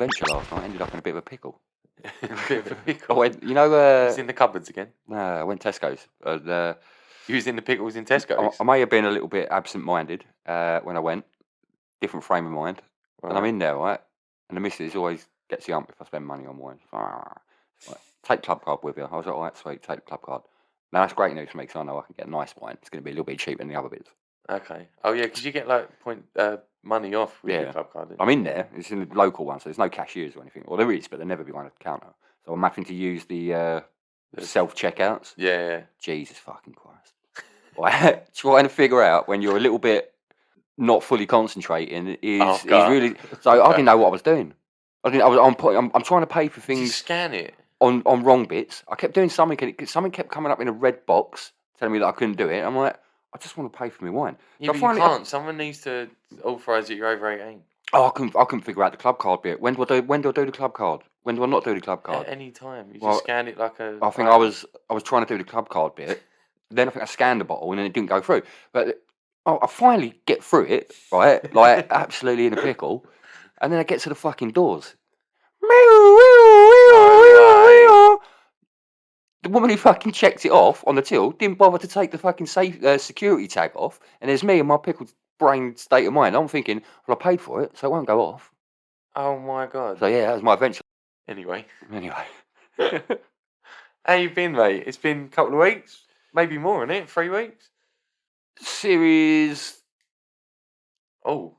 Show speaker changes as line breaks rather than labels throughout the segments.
adventure last night. I ended up in a bit of a pickle.
A bit of a
I
pickle.
went,
It's in the cupboards again.
I went Tesco's. And,
You was in the pickles in Tesco's?
I may have been a little bit absent-minded when I went. Different frame of mind.
Right.
And I'm in there, right? And the missus always gets the ump if I spend money on wine. Like, take club card with you. I was like, all right, sweet, take the club card. Now, that's great news for me because I know I can get nice wine. It's going to be a little bit cheaper than the other bits.
Okay. Oh, yeah, because you get, like, money off with your club card.
I'm in there. It's in the local one, so there's no cashiers or anything. Well, there is, but there'll never be one at the counter. So I'm having to use the self-checkouts.
Yeah.
Jesus fucking Christ. Like, trying to figure out when you're a little bit not fully concentrating is really... So I didn't know what I was doing. I'm trying to pay for things...
Did you scan it?
On wrong bits. I kept doing something, and something kept coming up in a red box telling me that I couldn't do it. I'm like, I just want to pay for my wine.
Yeah, so but you can't. Someone needs to authorise that you're over 18.
Oh, I couldn't figure out the club card bit. When do I do the club card? When do I not do the club card?
At any time. You just scan it like a...
I think I was trying to do the club card bit. Then I think I scanned the bottle and then it didn't go through. But I finally get through it, right? Like, absolutely in a pickle. And then I get to the fucking doors. The woman who fucking checked it off on the till didn't bother to take the fucking security tag off. And there's me in my pickled brain state of mind. I'm thinking, well, I paid for it, so it won't go off.
Oh, my God.
So, yeah, that was my adventure.
Anyway.
How
you been, mate? It's been a couple of weeks. Maybe more, isn't it? 3 weeks?
Series...
Oh,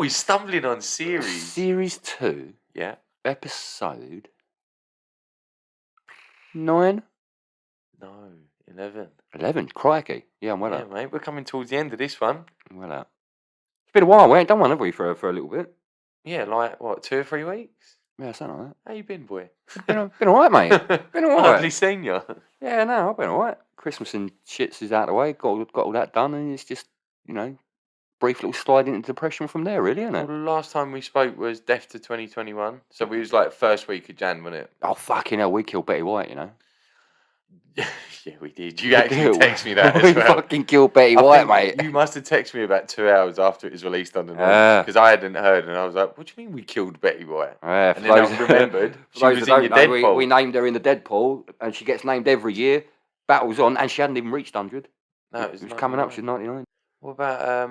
he's stumbling on series.
Series 2.
Yeah.
Episode... 9?
No, 11.
11? Crikey. Yeah, I'm well
out. Yeah, mate, we're coming towards the end of this one.
I'm well out. It's been a while. We ain't done one, have we, for a little bit?
Yeah, like, what, 2 or 3 weeks?
Yeah, something like that.
How you been, boy?
Been all right, mate. Been all right.
Hardly seen you.
Yeah, no, I've been all right. Christmas and shits is out of the way. Got all that done, and it's just, brief little slide into depression from there, really, isn't it?
Well, the last time we spoke was Death to 2021. So we was like first week of Jan, wasn't it?
Oh, fucking hell, we killed Betty White,
Yeah, we did. You actually text me that as
we
well.
Fucking killed Betty White, mate.
You must have texted me about 2 hours after it was released on the news. Because I hadn't heard, and I was like, what do you mean we killed Betty White?
Yeah,
and then I remembered she was in your Deadpool.
We named her in the Deadpool, and she gets named every year. Battle's on, and she hadn't even reached 100.
No, it was
coming up. She's 99.
What about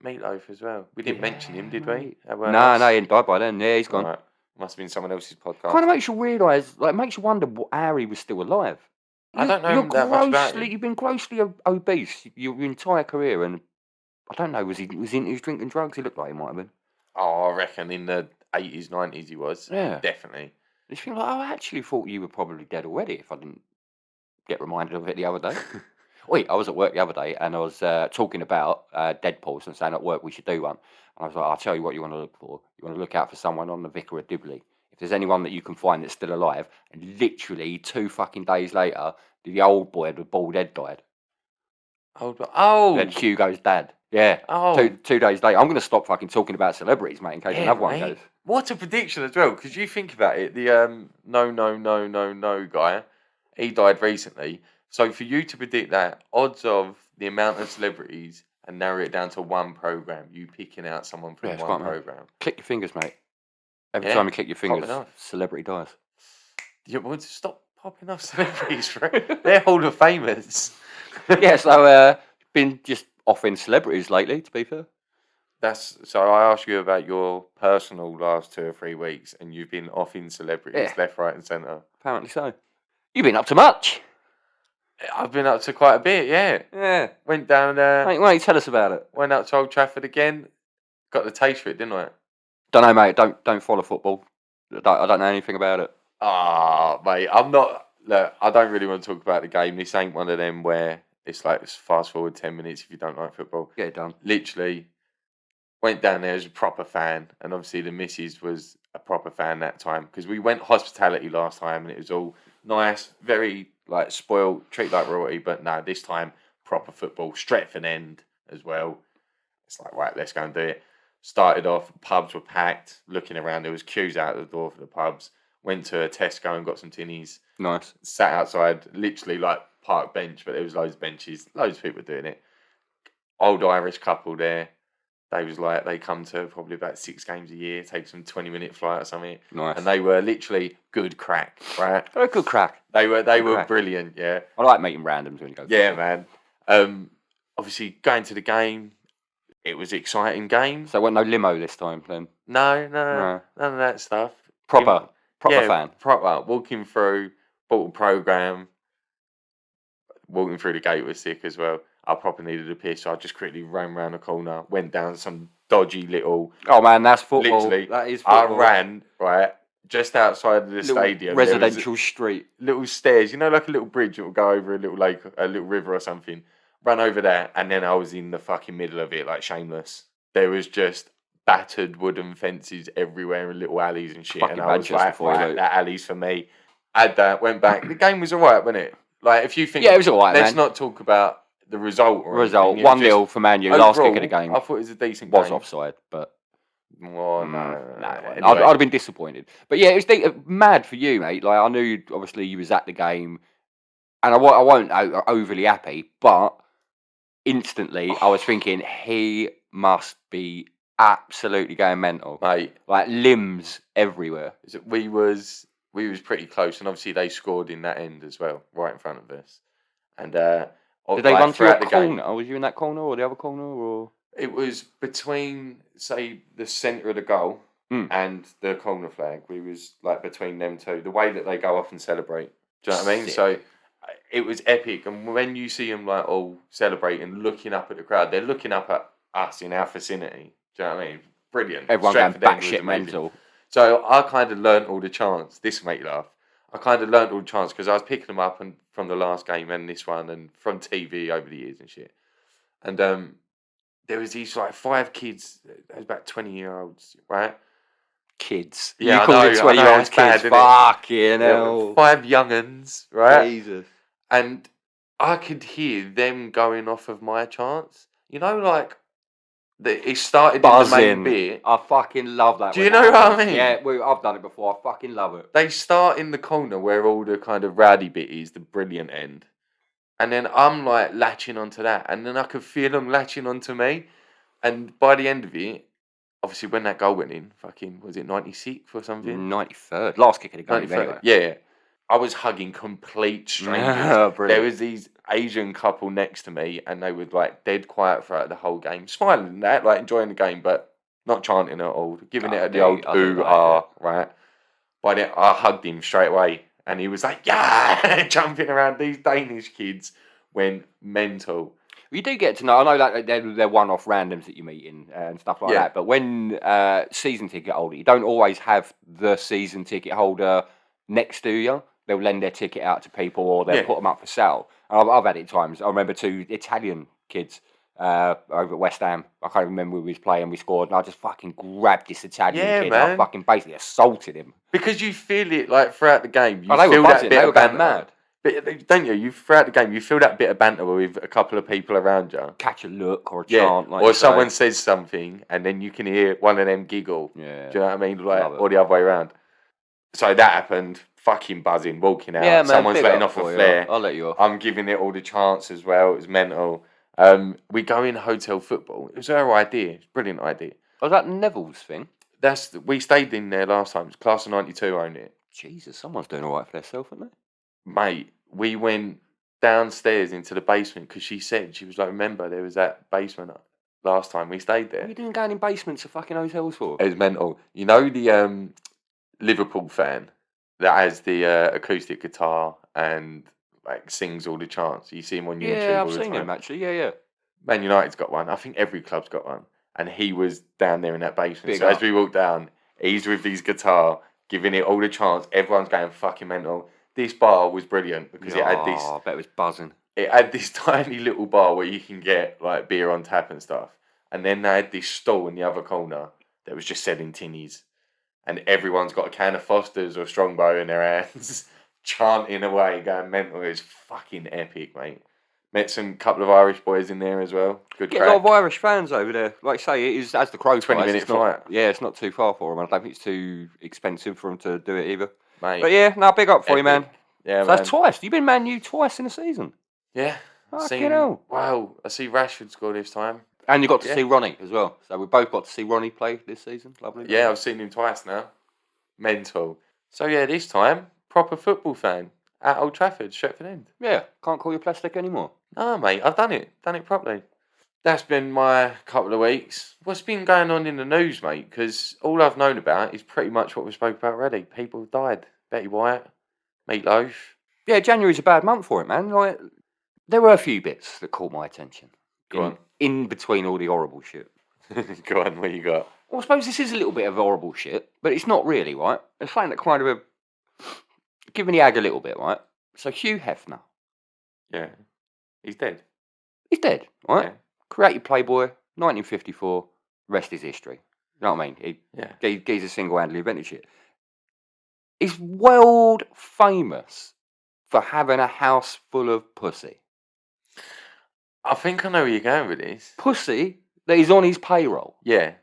Meatloaf as well? We didn't mention him, did we?
No, he hadn't died by then. Yeah, he's gone.
Right. Must have been someone else's podcast.
Kind of makes you realise, makes you wonder how he was still alive.
I don't know that much about him.
You've been grossly obese your entire career, and I don't know, was he drinking drugs? He looked like he might have been.
Oh, I reckon in the 80s, 90s he was.
Yeah.
Definitely.
You think, I actually thought you were probably dead already if I didn't get reminded of it the other day. Wait, I was at work the other day and I was talking about Deadpools and saying at work we should do one. And I was like, I'll tell you what you want to look for. You want to look out for someone on the Vicar of Dibley. If there's anyone that you can find that's still alive, and literally 2 fucking days later, the old boy with the bald head died.
Oh!
And Hugo's dad. Yeah.
Oh.
2 days later. I'm going to stop fucking talking about celebrities, mate, in case another one goes.
What a prediction as well, because you think about it, the no guy, he died recently. So for you to predict that, odds of the amount of celebrities and narrow it down to one program, you picking out someone from one program.
Click your fingers, mate. Every time you click your fingers, celebrity dies.
Yeah, well, stop popping off celebrities, right? They're Hall of Famers.
Yeah, so been just offering celebrities lately, to be fair.
So I asked you about your personal last 2 or 3 weeks, and you've been offering celebrities left, right, and centre.
Apparently so. You've been up to much.
I've been up to quite a bit, yeah.
Yeah.
Went down there.
Mate, why don't you tell us about it?
Went out to Old Trafford again. Got the taste for it, didn't I?
Don't know, mate. Don't follow football. I don't know anything about it.
Mate, I'm not. Look, I don't really want to talk about the game. This ain't one of them where it's like fast forward 10 minutes if you don't like football.
Get it done.
Literally, went down there as a proper fan, and obviously the missus was a proper fan that time because we went hospitality last time and it was all nice, very like spoiled, treat like royalty. But no, this time proper football, Stretford End as well. It's like, right, let's go and do it. Started off, pubs were packed. Looking around, there was queues out the door for the pubs. Went to a Tesco and got some tinnies.
Nice.
Sat outside, literally like park bench, but there was loads of benches, loads of people doing it. Old Irish couple there. They was like, they come to probably about 6 games a year, takes them 20-minute flight or something.
Nice.
And they were literally good crack, right?
They're a good crack.
They were
crack.
brilliant, yeah.
I like meeting randoms when you go.
Yeah, man. Obviously, going to the game, it was exciting game.
So, what? No limo this time, then?
No,
No.
none of that stuff.
Proper fan.
Proper. Walking through, bought a program. Walking through the gate was sick as well. I probably needed a piss, so I just quickly ran round the corner, went down some dodgy little.
Oh man, that's football.
Literally,
that is football.
I ran right just outside of the stadium.
Residential street.
Little stairs, like a little bridge that will go over a little lake, a little river or something. Ran over there, and then I was in the fucking middle of it, like Shameless. There was just battered wooden fences everywhere and little alleys and shit.
Fucking
and I was like,
right,
that alley's for me. Had that, went back. The game was alright, wasn't it? Like, if you think,
yeah, it was alright.
Let's not talk about the result.
1-0 for Man U, last kick of the game.
I thought it was a decent game.
Was offside, but
no.
Anyway. I'd have been disappointed. But yeah, it was mad for you, mate. Like, I knew obviously you was at the game, and I wasn't overly happy, but instantly I was thinking he must be absolutely going mental,
mate.
Like limbs everywhere.
We was pretty close, and obviously they scored in that end as well, right in front of us. And
did they run through a corner? Or was you in that corner or the other corner? Or
it was between, say, the centre of the goal and the corner flag. We was like between them two. The way that they go off and celebrate. Do you know what I mean?
Sick.
So it was epic. And when you see them like all celebrating, looking up at the crowd, they're looking up at us in our vicinity. Do you know what I mean? Brilliant.
Everyone going batshit mental.
So I kind of learnt all the chants. This made me laugh. I kind of learnt all the chants because I was picking them up from the last game and this one and from TV over the years and shit. And there was these like 5 kids. There was about 20-year-olds, right?
Kids.
Yeah,
you called it 20-year-olds kids. Fucking hell.
5 young'uns, right?
Jesus.
And I could hear them going off of my chants. Like it started
buzzing.
In the main bit.
I fucking love that.
Do you know what I mean?
Yeah, I've done it before. I fucking love it.
They start in the corner where all the kind of rowdy bit is, the brilliant end. And then I'm like latching onto that. And then I could feel them latching onto me. And by the end of it, obviously when that goal went in, fucking, was it 96th or something?
93rd. Last kick of the game. Anyway.
Yeah. I was hugging complete strangers. There was these Asian couple next to me, and they were like dead quiet throughout the whole game, smiling and that, like enjoying the game, but not chanting at all, giving it the old ooh ah, right? But then I hugged him straight away, and he was like, yeah, jumping around. These Danish kids went mental.
You do get to know. I know like they're one-off randoms that you meet in and stuff like that. But when season ticket holder, you don't always have the season ticket holder next to you. They'll lend their ticket out to people, or they'll put them up for sale. And I've had it times. I remember 2 Italian kids over at West Ham. I can't remember who we was playing. We scored, and I just fucking grabbed this Italian kid.
Man.
And I fucking basically assaulted him
because you feel it like throughout the game. You
they
feel
were buzzing.
That bit of banter.
Mad.
But don't you? Throughout the game, you feel that bit of banter with a couple of people around you.
Catch a look or a chant, like
or someone says something, and then you can hear one of them giggle.
Yeah,
do you know what I mean? Like, or the other way around. So that happened. Fucking buzzing, walking out.
Yeah, man,
someone's letting off a flare.
I'll let you off.
I'm giving it all the chants as well. It was mental. We go in hotel football. It was our idea. It's a brilliant idea.
Was that Neville's thing?
We stayed in there last time. It was class of 92 owned it.
Jesus, someone's doing all right for themselves, aren't they?
Mate, we went downstairs into the basement because she was like, remember, there was that basement last time we stayed there.
What are you doing going in basements of fucking hotels for?
It was mental. You know the Liverpool fan that has the acoustic guitar and like sings all the chants. You see him on YouTube.
Yeah,
all
I've
the
seen
time.
him actually. Yeah.
Man United's got one. I think every club's got one. And he was down there in that basement.
Big
so
up.
as we walked down, he's with his guitar, giving it all the chants. Everyone's going fucking mental. This bar was brilliant because it had this.
I bet it was buzzing.
It had this tiny little bar where you can get like beer on tap and stuff. And then they had this stall in the other corner that was just selling tinnies. And everyone's got a can of Foster's or Strongbow in their hands, chanting away, going mental. It was fucking epic, mate. Met some couple of Irish boys in there as well. Good
Get
crack.
a lot of Irish fans over there. Like I say, it is as the crow
20-minute flight.
Yeah, it's not too far for them. I don't think it's too expensive for them to do it either.
Mate.
But yeah, big up for you, man.
Yeah,
so
man.
that's twice. You've been Man U twice in a season.
Yeah.
Fucking hell.
Wow, I see Rashford score this time.
And you got to
Yeah.
see Ronnie as well. So we both got to see Ronnie play this season. Lovely.
Yeah, I've seen him twice now. Mental. So yeah, this time proper football fan at Old Trafford, Stretford End.
Yeah, can't call you plastic anymore.
No, mate, I've done it properly. That's been my couple of weeks. What's been going on in the news, mate? Because all I've known about is pretty much what we spoke about already. People have died. Betty White, Meatloaf.
Yeah, January's a bad month for it, man. Like, there were a few bits that caught my attention.
Go on.
In between all the horrible shit.
Go on, what you got?
Well, I suppose this is a little bit of horrible shit, but it's not really, right? It's something that kind of giving the ag a little bit, right? So Hugh Heffner,
Yeah. He's dead.
he's dead, right?
Yeah.
Created Playboy, 1954. Rest is history. You know what I mean?
Yeah.
He's a single-handedly invented shit. He's world famous for having a house full of pussy.
I think I know where you're going with this.
Pussy that is on his payroll.
Yeah.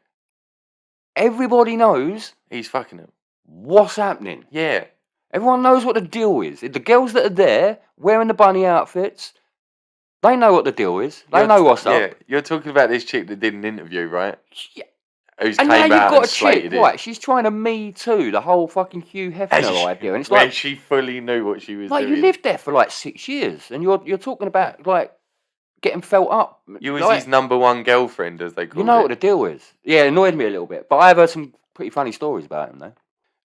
Everybody knows
He's fucking him.
what's happening.
Yeah.
Everyone knows what the deal is. The girls that are there wearing the bunny outfits, they know what the deal is. They know what's
Yeah.
up.
You're talking about this chick that did an interview, right?
Yeah.
Who's
And
came
now you've
out
got
and
a chick,
slated it.
right? She's trying to Me Too the whole fucking Hugh Hefner idea, and it's
when
like,
she fully knew what she was
like
doing.
you lived there for like 6 years, and you're talking about like getting felt up.
You was
like,
his number one girlfriend, as they call it.
You know what the deal is. Yeah, it annoyed me a little bit, but I've heard some pretty funny stories about him though.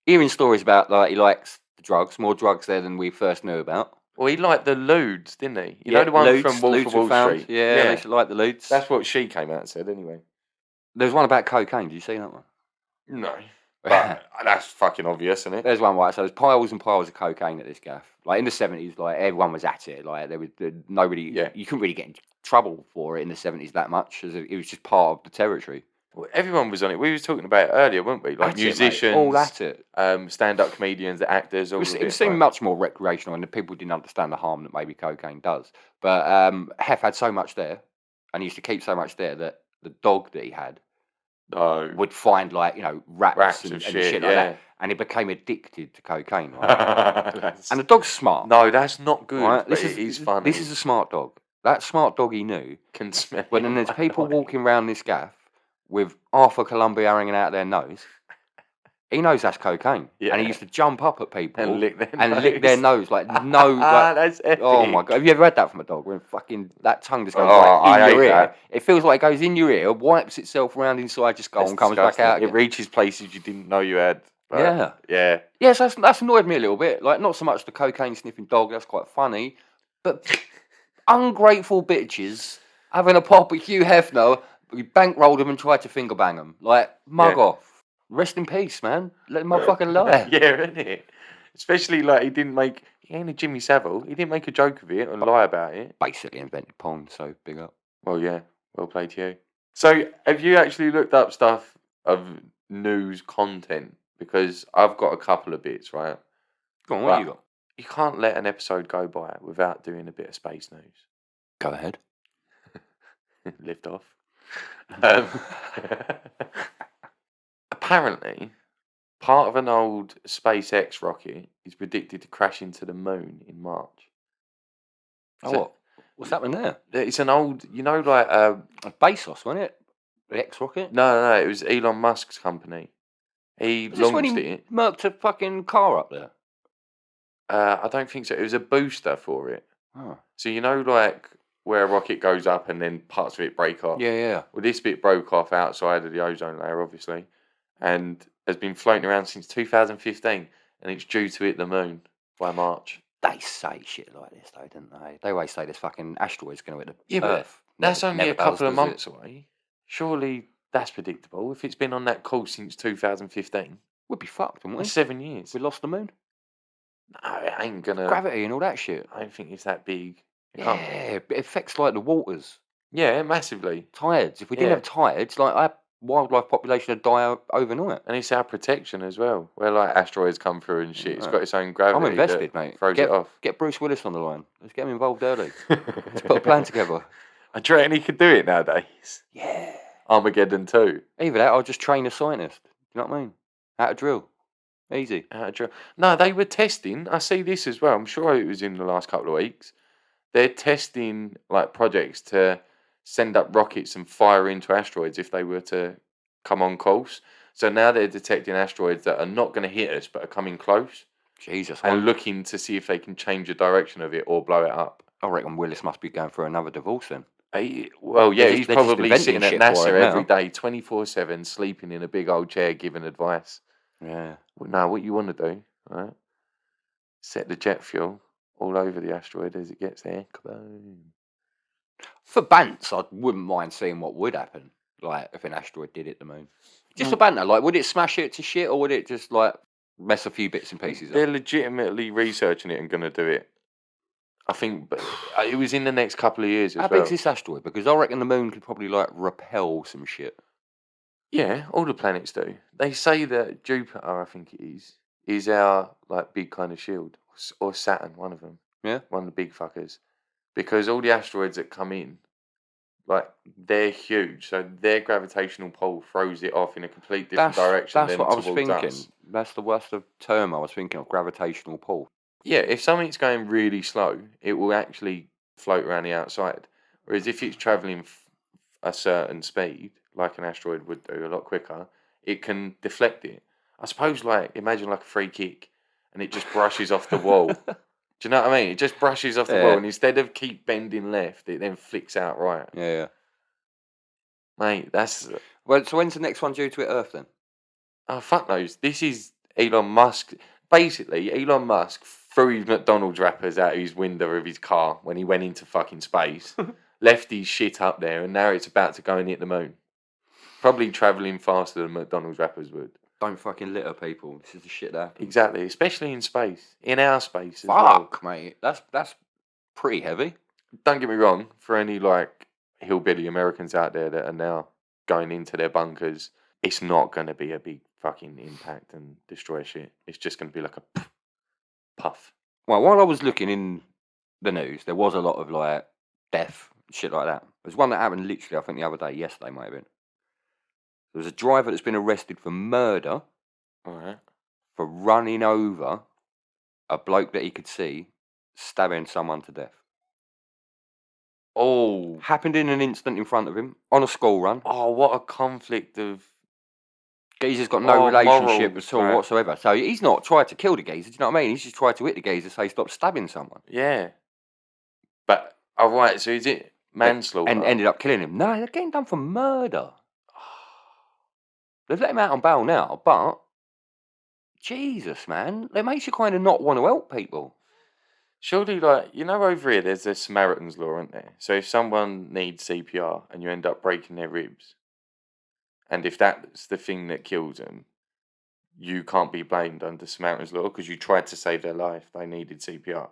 Hearing stories about like he likes the drugs, more drugs there than we first knew about.
Well, he liked the lewds, didn't he? You
Yeah,
know the one
lewds,
from Wolf
lewds
of
were
Wall
found.
Street?
Yeah, they used to like the lewds.
That's what she came out and said, anyway.
There's one about cocaine. Did you see that one?
No. But that's fucking obvious, isn't it?
There's one, right? So there's piles and piles of cocaine at this gaff. Like in the 70s, like everyone was at it. Like there was nobody.
Yeah.
You couldn't really get in trouble for it in the 70s that much, as it was just part of the territory.
Well, everyone was on it. We was talking about it earlier, weren't we? Like
At it, mate.
musicians,
all at it.
stand-up comedians, actors, all of
It
it.
seemed
like-
much more recreational, and the people didn't understand the harm that maybe cocaine does. But Hef had so much there, and he used to keep so much there that the dog that he had
No.
would find like rats and
of
shit,
shit,
like
yeah.
that, and he became addicted to cocaine. Right?
That's-
And the dog's smart.
no, that's not good.
Right?
But it is funny.
This is a smart dog. That smart dog he knew.
Can smell
When
it
then there's
right
people
away.
walking around this gaff with half a Columbia hanging out their nose. He knows that's cocaine, and
Yeah.
he used to jump up at people
And lick their
lick their nose like no. Like,
That's epic.
oh my god! Have you ever had that from a dog? When fucking that tongue just goes
Oh,
right
I
in your
hate
ear.
that.
It feels like it goes in your ear, wipes itself around inside your skull,
That's
and comes back
disgusting.
out.
It
Again.
reaches places you didn't know you had. Like,
Yeah.
Yeah.
Yes, that's annoyed me a little bit. Like not so much the cocaine sniffing dog. That's quite funny, but ungrateful bitches having a pop at Hugh Hefner. We bankrolled him and tried to finger bang him. Like mug
Yeah.
off. Rest in peace, man. Let the motherfucker lie.
Yeah, isn't it? Especially like he ain't a Jimmy Savile. He didn't make a joke of it and lie about it.
Basically invented porn, so big up.
Well, yeah, well played to you. So, have you actually looked up stuff of news content? Because I've got a couple of bits, right?
Go on, what you got?
You can't let an episode go by without doing a bit of space news.
Go ahead.
Lift off. Um, apparently, part of an old SpaceX rocket is predicted to crash into the moon in March.
Oh,
So-
what? What's happening there?
It's an old, like,
A Bezos, wasn't it? The X-Rocket?
no, it was Elon Musk's company. He
Is this when
launched
he
it.
murked a fucking car up there?
I don't think so. It was a booster for it.
Oh.
So like where a rocket goes up and then parts of it break off.
Yeah.
Well, this bit broke off outside of the ozone layer, obviously, and has been floating around since 2015, and it's due to hit the moon by March.
They say shit like this, though, don't they? They always say this fucking asteroid's going to hit the
Yeah, but
Earth.
That's
Never-
only
never
a couple
does,
of
does
months
it?
away. Surely that's predictable. If it's been on that course since 2015,
We'd be fucked, wouldn't we?
it's 7 years.
We lost the moon.
No, it ain't gonna.
Gravity and all that shit.
I don't think it's that big. It
Yeah,
can't.
it affects like the waters.
Yeah, massively.
Tides. If we didn't
Yeah.
have tides, like our wildlife population would die overnight.
And it's our protection as well. Where like asteroids come through and shit. It's
Right.
got its own gravity.
I'm invested,
that
mate.
Throws
get,
it off.
Get Bruce Willis on the line. Let's get him involved early. Let's put a plan together.
I do you reckon he could do it nowadays.
Yeah.
Armageddon 2.
Either that, I'll just train a scientist. Do you know what I mean? How to drill. Easy.
No, they were testing. I see this as well. I'm sure it was in the last couple of weeks. They're testing like projects to send up rockets and fire into asteroids if they were to come on course. So now they're detecting asteroids that are not going to hit us but are coming close
Jesus,
and looking to see if they can change the direction of it or blow it up.
I reckon Willis must be going through another divorce then.
Well, yeah, he's
They're just
probably
inventing
sitting at
shit for
NASA
him
every
now.
day, 24/7, sleeping in a big old chair, giving advice.
Yeah.
Well, no, what you want to do, right? Set the jet fuel all over the asteroid as it gets there. Kaboom.
For Bants, I wouldn't mind seeing what would happen, like if an asteroid did hit the moon. Just for
Well,
banter, like would it smash it to shit or would it just like mess a few bits and pieces up?
they're legitimately researching it and going to do it. I think, but it was in the next couple of years
How
as
big's
well.
this asteroid? Because I reckon the moon could probably like repel some shit.
Yeah, all the planets do. They say that Jupiter, I think it is our like big kind of shield, or Saturn, one of them,
Yeah.
one of the big fuckers, because all the asteroids that come in, like they're huge, so their gravitational pull throws it off in a complete different direction
That's
than
what I was
towards
thinking.
us.
That's the term I was thinking of, gravitational pull.
Yeah, if something's going really slow, it will actually float around the outside. Whereas if it's traveling a certain speed, like an asteroid would do, a lot quicker, it can deflect it. I suppose, like, imagine like a free kick and it just brushes off the wall. Do you know what I mean? It just brushes off the wall,
Yeah.
and instead of keep bending left, it then flicks out right.
Yeah.
Mate, that's.
Well, so when's the next one due to hit Earth then?
Oh, fuck knows. This is Elon Musk. Basically, Elon Musk threw his McDonald's wrappers out his window of his car when he went into fucking space, left his shit up there, and now it's about to go and hit the moon. Probably travelling faster than McDonald's wrappers would.
Don't fucking litter people. This is the shit that happens.
Exactly, especially in space, in our space as well.
Fuck, mate. That's pretty heavy.
Don't get me wrong. For any like hillbilly Americans out there that are now going into their bunkers, it's not going to be a big fucking impact and destroy shit. It's just going to be like a puff.
Well, while I was looking in the news, there was a lot of like death, shit like that. There's one that happened literally, I think the other day, yesterday might have been. There was a driver that's been arrested for murder
All right.
for running over a bloke that he could see stabbing someone to death.
Oh,
Happened in an instant in front of him on a school run.
oh, what a conflict of
Geezer's got no relationship
morals,
at all
like,
whatsoever. So he's not tried to kill the geezer, do you know what I mean? He's just tried to hit the geezer, say stop stabbing someone.
yeah. But all right, so is it manslaughter?
And ended up killing him. No, they're getting done for murder. They've let him out on bail now, but Jesus, man, it makes you kind of not want to help people.
Surely, like, you know, over here, there's a Samaritan's law, isn't there? So if someone needs CPR and you end up breaking their ribs, and if that's the thing that kills them, you can't be blamed under Samaritan's law because you tried to save their life. They needed CPR.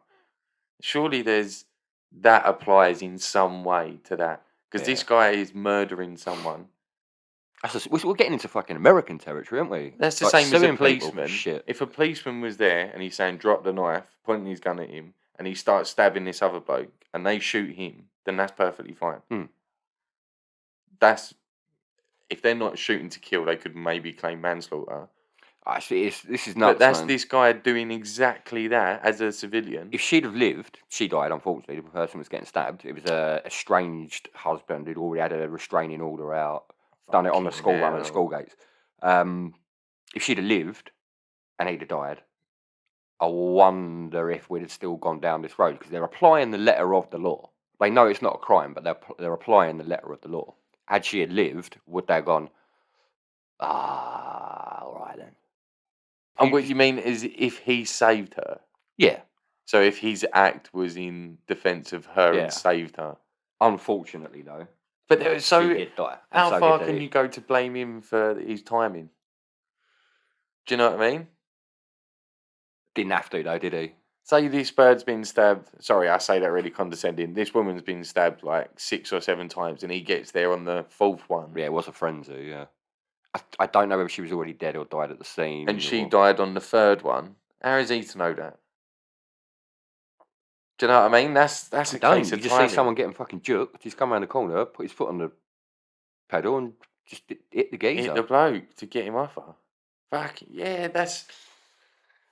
Surely that applies in some way to that because this
Yeah.
guy is murdering someone.
We're getting into fucking American territory, aren't we?
That's the
Like,
same as a
suing people for
policeman.
shit.
If a policeman was there and he's saying drop the knife, pointing his gun at him, and he starts stabbing this other bloke, and they shoot him, then that's perfectly fine.
Hmm.
That's if they're not shooting to kill, they could maybe claim manslaughter.
Actually, this is nuts,
But that's
man.
this guy doing exactly that as a civilian.
If she'd have lived, she died, unfortunately. The person was getting stabbed. It was a estranged husband who'd already had a restraining order out, done it on the
Fucking
school run at the
hell.
school gates. If she'd have lived and he'd have died, I wonder if we'd have still gone down this road because they're applying the letter of the law. They know it's not a crime, but they're applying the letter of the law. Had she had lived, would they have gone, all right then?
And what you mean is if he saved her?
Yeah.
So if his act was in defence of her
Yeah.
and saved her?
Unfortunately, though.
But
She did die. and
how
so
far
did
can
he.
you go to blame him for his timing? Do you know what I mean?
Didn't have to, though, did he?
Say this bird's been stabbed. Sorry, I say that really condescending. This woman's been stabbed like 6 or 7 times, and he gets there on the 4th one.
Yeah, it was a frenzy, yeah. I don't know whether she was already dead or died at the scene.
And she
or...
died on the 3rd one. How is he to know that? Do you know what I mean? That's a case
Don't.
of
You just
timing.
see someone getting fucking juked, just come around the corner, put his foot on the pedal and just hit the geezer.
Hit the bloke to get him off her. Fuck, yeah, that's...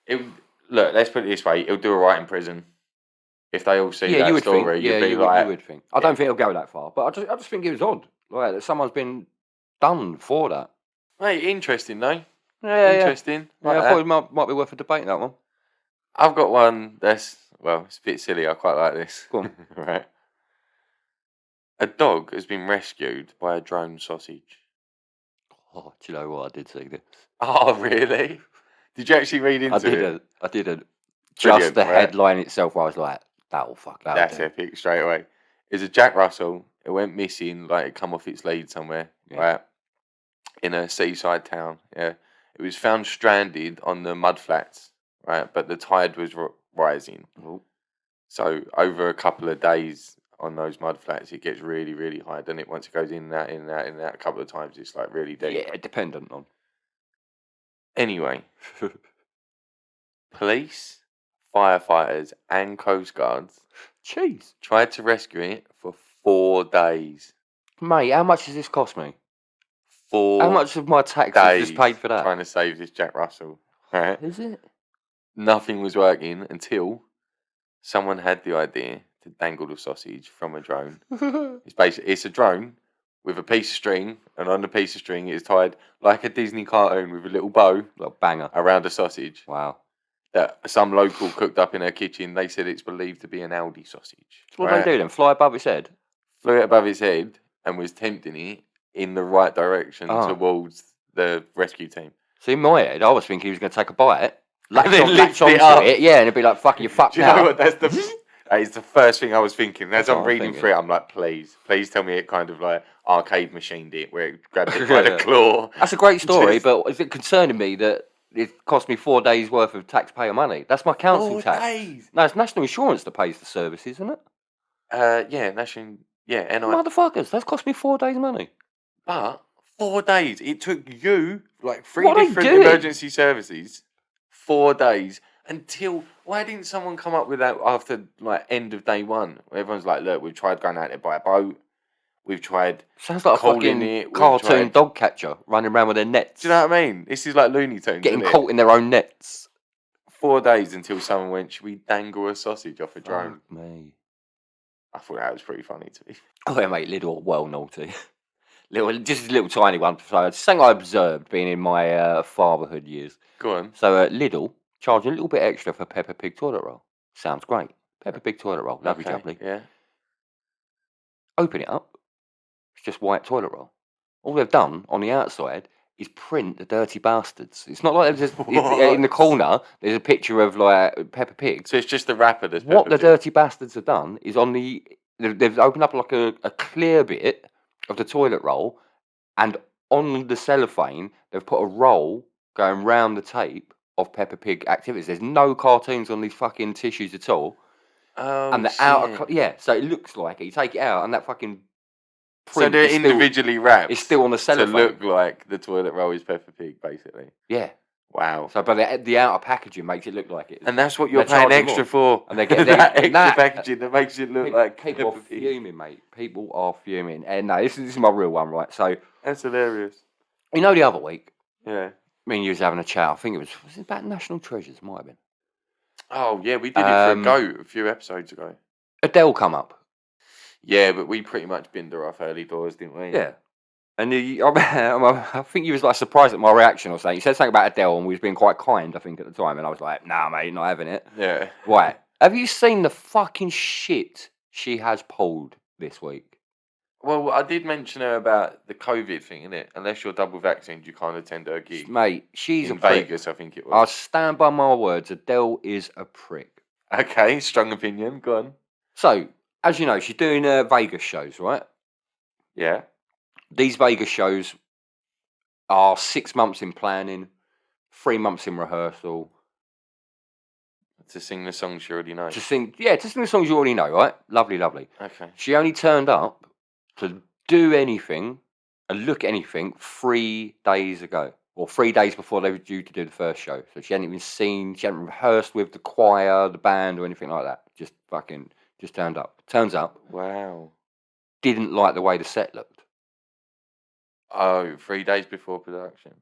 Look, let's put it this way. He'll do all right in prison. if they all see
Yeah, you
that
would think.
story,
Yeah,
you'd be
you
like,
would think. I don't think it'll go that far, but I just think it was odd, like that someone's been done for that.
mate, interesting though.
Yeah, yeah,
Interesting.
yeah.
Like
I thought
that.
it might be worth a debate that one.
I've got one that's, well, it's a bit silly. I quite like this.
Go on.
Right. A dog has been rescued by a drone sausage.
Oh, do you know what? I did see this.
Oh, really? Did you actually read
I
into it?
didn't. I didn't. Just
Brilliant,
the
right?
headline itself, I was like, that'll
That's
do.
epic straight away. It's a Jack Russell. It went missing, like it come off its lead somewhere,
Yeah.
right? In a seaside town. Yeah. It was found stranded on the mud flats, right? But the tide was rising.
Oh.
So over a couple of days on those mud flats, it gets really, really high. Then it once it goes in and out, in and out, in and out a couple of times, it's like really deep.
Yeah, dependent on.
Anyway, police, firefighters, and coast guards
Jeez.
tried to rescue it for 4 days.
Mate, how much does this cost me?
4
How much of my taxes
days
just paid for that?
trying to save this Jack Russell. Right?
Is it?
Nothing was working until someone had the idea to dangle the sausage from a drone. It's a drone with a piece of string, and on the piece of string it is tied like a Disney cartoon with a little bow
Little banger.
around a sausage
Wow.
that some local cooked up in her kitchen. They said it's believed to be an Aldi sausage.
So what do they do then? Fly above its head?
Flew it above his head and was tempting it in the right direction
Oh.
towards the rescue team.
See, in my head, I was thinking he was going to take a bite,
then
latch
lift it
onto
up.
it, yeah, and it'd be like, fuck, you're fucked
Do you
now.
know what? That is the first thing I was thinking. As
That's what
I'm
I'm
reading
thinking.
through it, I'm like, please tell me it kind of like arcade machined it, where it grabbed it by the claw.
That's a great story,
Just-
but is it concerning me that it cost me 4 days' worth of taxpayer money? That's my council
4
tax.
days.
No, it's national insurance that pays the service, isn't it?
Yeah, national. Yeah, NI.
Motherfuckers, that's cost me 4 days' money.
But 4 days. It took you like 3
What are they
different
doing?
emergency services. 4 days until. Why didn't someone come up with that after like end of day one? Where everyone's like, look, we've tried going out there by a boat. We've tried.
Sounds like a
calling
fucking
it, we've
cartoon
tried-
dog catcher running around with their nets.
Do you know what I mean? This is like Looney Tunes.
Getting
isn't it?
caught in their own nets.
4 days until someone went, should we dangle a sausage off a drone?
Fuck me.
I thought that was pretty funny to me.
Oh, yeah, mate, little, well naughty. Just a little tiny one. So it's something I observed being in my fatherhood years.
Go on.
So Lidl charge a little bit extra for Peppa Pig toilet roll. Sounds great. Peppa Pig toilet roll, lovely
Okay,
jubbly.
yeah.
Open it up. It's just white toilet roll. All they've done on the outside is print the dirty bastards. It's not like there's just in the
What?
corner. There's a picture of like Peppa Pig.
So it's just the wrapper that's
What
Peppa
the
Pig.
dirty bastards have done is on the they've opened up like a clear bit of the toilet roll, and on the cellophane they've put a roll going round the tape of Peppa Pig activities. There's no cartoons on these fucking tissues at all,
Oh,
and the
shit.
outer yeah, so it looks like it. You take it out, and that fucking
So
print
they're
is
individually wrapped.
It's still on the
to
cellophane.
look like the toilet roll is Peppa Pig, basically.
Yeah.
Wow.
So, but the outer packaging makes it look like it.
And that's what you're
They're
paying
charging
extra
more.
for.
And they get
that extra
that-
packaging that makes it look like
people are
Peppa Pig.
fuming, mate. People are fuming. And no, this is my real one, right? So,
That's hilarious.
you know, the other week,
Yeah.
me and you was having a chat. I think it was it about National Treasures? Might have been.
Oh, yeah, we did it for a
Um,
GO.A.T a few episodes ago.
Adele come up.
Yeah, but we pretty much binned her off early doors, didn't we?
Yeah. And I think you was like surprised at my reaction or something. You said something about Adele and we was being quite kind, I think, at the time. And I was like, nah, mate, not having it.
Yeah.
Right. Have you seen the fucking shit she has pulled this week?
Well, I did mention her about the COVID thing, innit? Unless you're double vaccinated, you can't attend her gig.
Mate, she's
in
a prick.
Vegas, I think it
I'll
was.
stand by my words. Adele is a prick.
Okay, strong opinion. Go on.
So, as you know, she's doing Vegas shows, right?
Yeah.
These Vegas shows are 6 months in planning, 3 months in rehearsal.
To sing the songs you already know.
To sing the songs you already know, right? Lovely, lovely.
Okay.
She only turned up to do anything and look at anything 3 days ago. Or 3 days before they were due to do the first show. So she hadn't even seen, she hadn't rehearsed with the choir, the band, or anything like that. Just turned up. Turns up,
Wow.
didn't like the way the set looked.
Oh, 3 days before production.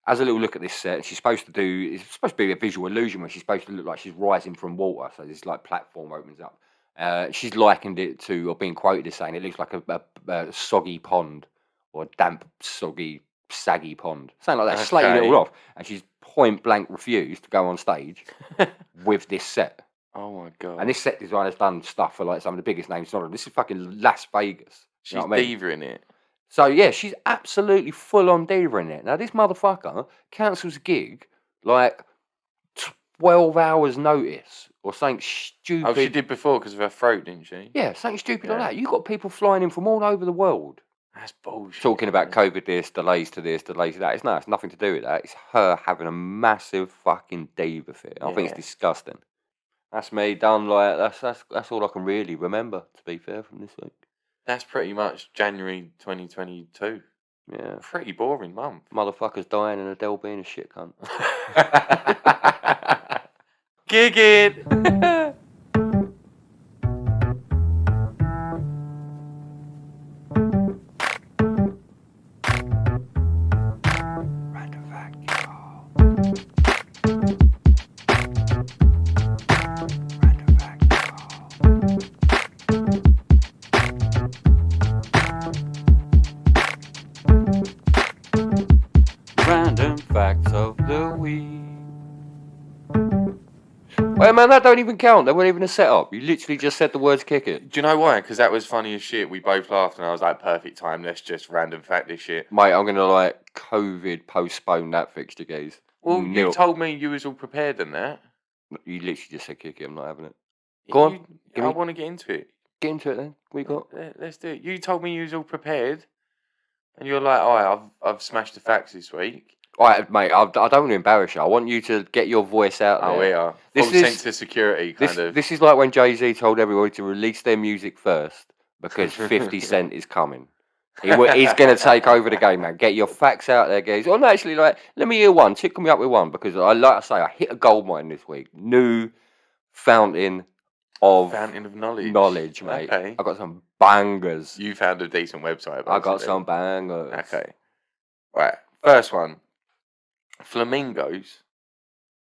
has a little look at this set. And she's supposed to do. It's supposed to be a visual illusion where she's supposed to look like she's rising from water. So this like platform opens up. She's likened it to, or being quoted as saying, it looks like a soggy pond, or a damp, soggy, saggy pond, something like that. Slating it all
Okay.
off, and she's point blank refused to go on stage with this set.
Oh my god.
And this set designer's done stuff for like some of the biggest names. This is fucking Las Vegas.
She's
You know what I mean?
diva in it.
So yeah, she's absolutely full on diva in it. Now this motherfucker cancels a gig like 12 hours notice or something stupid.
Oh, she did before because of her throat, didn't she?
Yeah, something stupid like
Yeah.
that. You got people flying in from all over the world
That's bullshit.
talking about
man.
COVID this, delays to this, delays to that. It's nothing to do with that. It's her having a massive fucking diva fit. I think it's
Yeah.
disgusting. That's me done. Like that's all I can really remember. To be fair, from this week.
That's pretty much January 2022.
Yeah,
Pretty boring month.
motherfuckers dying and Adele being a shit cunt.
Gig it.
Random fact, y'all. Random fact, y'all. Random facts of the week. Wait, man, that don't even count. They weren't even a setup. You literally just said the words "kick it."
Do you know why? Because that was funny as shit. We both laughed, and I was like, "Perfect time. Let's just random fact this shit."
Mate, I'm gonna like COVID postpone that fixture, guys.
Well,
Nil.
you told me you was all prepared and that.
You literally just said "kick it." I'm not having it. Go on, give
I
me-
want to get into it.
Get into it then. We got.
Let's do it. You told me you was all prepared, and you're like, "Oh, I've smashed the facts this week."
All right, mate. I don't want to embarrass you. I want you to get your voice out there.
Oh, we are.
This
Full
is-
sense of security, kind of.
This is like when Jay-Z told everybody to release their music first because 50 Cent is coming. He's going to take over the game, man. Get your facts out there, guys. Oh, no, actually, like, let me hear one. Tickle me up with one because, like I say, I hit a gold mine this week. New fountain of
knowledge,
mate.
Okay.
I got some bangers.
You found a decent website.
I got
basically.
some bangers.
Okay. Right. First one. Flamingos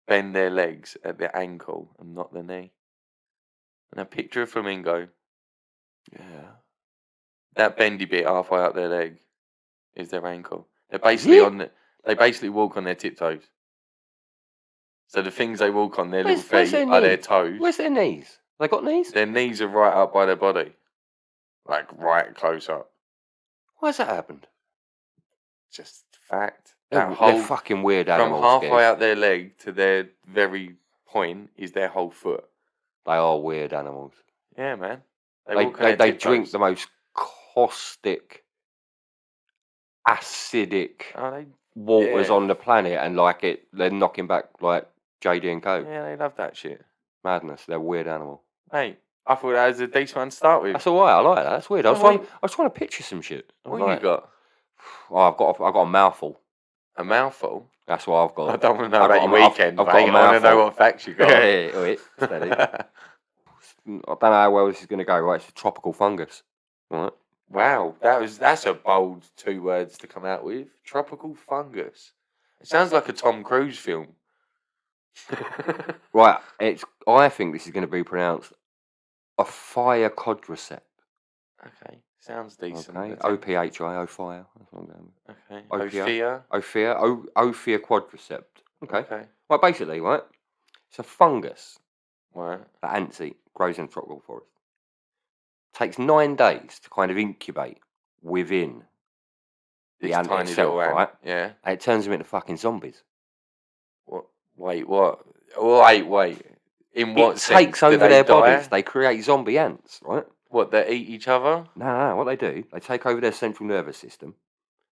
bend their legs at the ankle and not the knee. And a picture of flamingo,
Yeah.
that bendy bit halfway up their leg is their ankle. They're basically
it?
they basically walk on their tiptoes. So the things they walk on, their
Where's
little feet
their
are their
knees?
toes.
Where's their knees? They got knees?
Their knees are right up by their body. Like right close up.
Why's that happened?
Just fact.
They're fucking weird
From
animals.
halfway
guys.
up their leg to their very point is their whole foot.
They are weird animals.
Yeah, man.
They
walk on their
drink
tiptoes.
the most caustic, acidic waters
yeah.
on the planet, and like they're knocking back like JD and Coke.
Yeah, they love that shit.
Madness. They're a weird animal.
Hey, I thought that was a decent one to start with.
That's all right. I like that. That's weird. I was trying to picture some shit.
What you got?
Oh, I've got a mouthful.
A mouthful?
That's what I've got.
I don't want to know
I've
about
got
your
a-
weekend,
I've got
mate.
a
I want to know
mouthful.
what facts you got.
Wait, steady. I don't know how well this is going to go. Right, it's a tropical fungus. All right.
Wow, that's a bold 2 words to come out with. Tropical fungus. It sounds like a Tom Cruise film.
Right, I think this is going to be pronounced Ophia quadriceps.
Okay, sounds decent.
Okay,
That's
Ophia, Ophia. That's what I'm going with.
Okay,
Ophia.
Ophia.
Ophia quadriceps. Okay.
Okay.
Well, basically, right, it's a fungus
Right.
that ants eat, grows in tropical forest. Takes 9 days to kind of incubate within the
This
ant
tiny
itself,
little ant.
right?
Yeah.
And it turns them into fucking zombies.
What? Wait, what? Wait. In what
It
sense?
takes
Do
over
they
their
die?
bodies. They create zombie ants, right?
What, they eat each other?
No, what they do, they take over their central nervous system,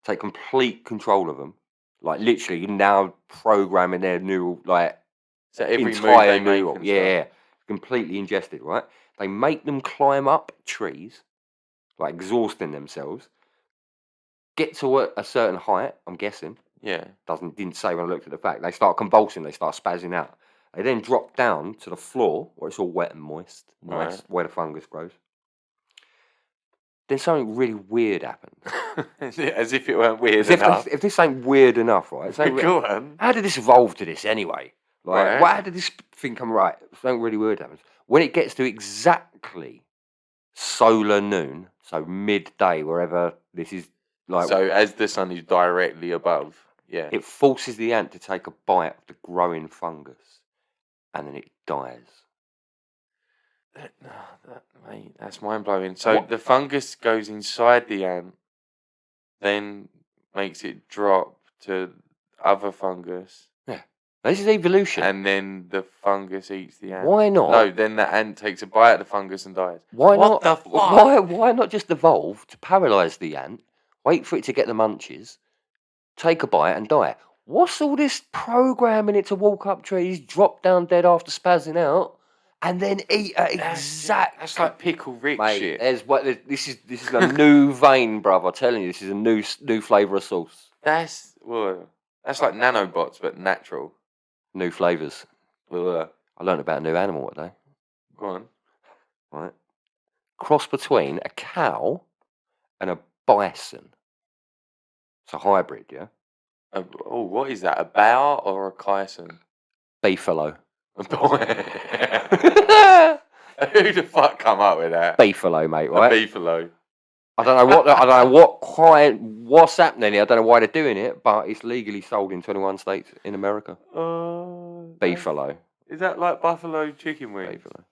take complete control of them, like literally now programming their neural, like
So every move
entire
they make
neural,
and
yeah, completely ingested, right? They make them climb up trees, like exhausting themselves, get to a certain height, I'm guessing,
stuff. Yeah.
didn't say when I looked at the fact, they start convulsing, they start spazzing out. They then drop down to the floor where it's all wet and moist,
Right.
where the fungus grows. Then something really weird happens.
As if it weren't weird
As if,
enough.
if this ain't weird enough, right?
Go on.
How did this evolve to this anyway? Like,
Right.
how did this thing come right? Something really weird happens. When it gets to exactly solar noon, so midday, wherever this is, like,
So as the sun is directly above, yeah.
it forces the ant to take a bite of the growing fungus, and then it dies.
Mate, that's mind blowing. So
What?
the fungus goes inside the ant, then makes it drop to other fungus,
Yeah, this is evolution.
and then the fungus eats the ant.
Why not?
No, then the ant takes a bite of the fungus and dies.
Why
What
not?
the fuck?
Why not just evolve to paralyze the ant, wait for it to get the munchies, take a bite and die? What's all this programming it to walk up trees, drop down dead after spazzing out, and then eat at exact?
That's like pickle Rick
Mate,
shit.
this is a new vein, bruv. I'm telling you, this is a new flavour of sauce.
That's like nanobots but natural.
New flavours.
Ugh.
I learned about a new animal today.
Go on.
Right, cross between a cow and a bison. It's a hybrid, yeah.
Oh, what is that? A boa or a kyson?
Beefalo.
Who the fuck come up with that?
Beefalo, mate.
A
Right.
beefalo.
I don't know what's happening here. I don't know why they're doing it, but it's legally sold in 21 states in America. Beefalo.
Is that like buffalo chicken wings?
Beefalo.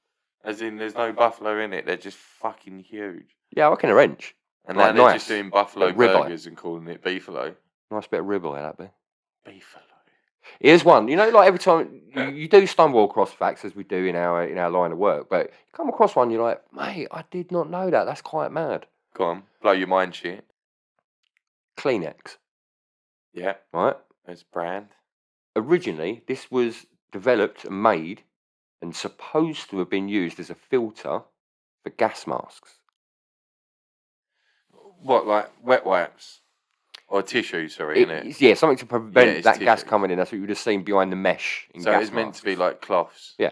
As in, there's no buffalo in it. They're just fucking huge.
Yeah, I reckon a wrench.
And
Like,
now they're
nice.
just doing buffalo
Like ribeye.
burgers and calling it beefalo.
Nice bit of ribeye, that be.
Beefalo.
Here's one. You know, like every time you do stumble across facts, as we do in our line of work, but you come across one, you're like, mate, I did not know that. That's quite mad.
Go on, blow your mind, shit.
Kleenex,
Yeah,
right?
it's brand.
Originally, this was developed and made and supposed to have been used as a filter for gas masks.
What, like wet wipes or tissue? Sorry, isn't it?
It's, yeah, something to prevent
it's
that gas
tissue.
coming in. That's what you would have seen behind the mesh in
So
gas
it's meant to be
masks.
like cloths.
Yeah.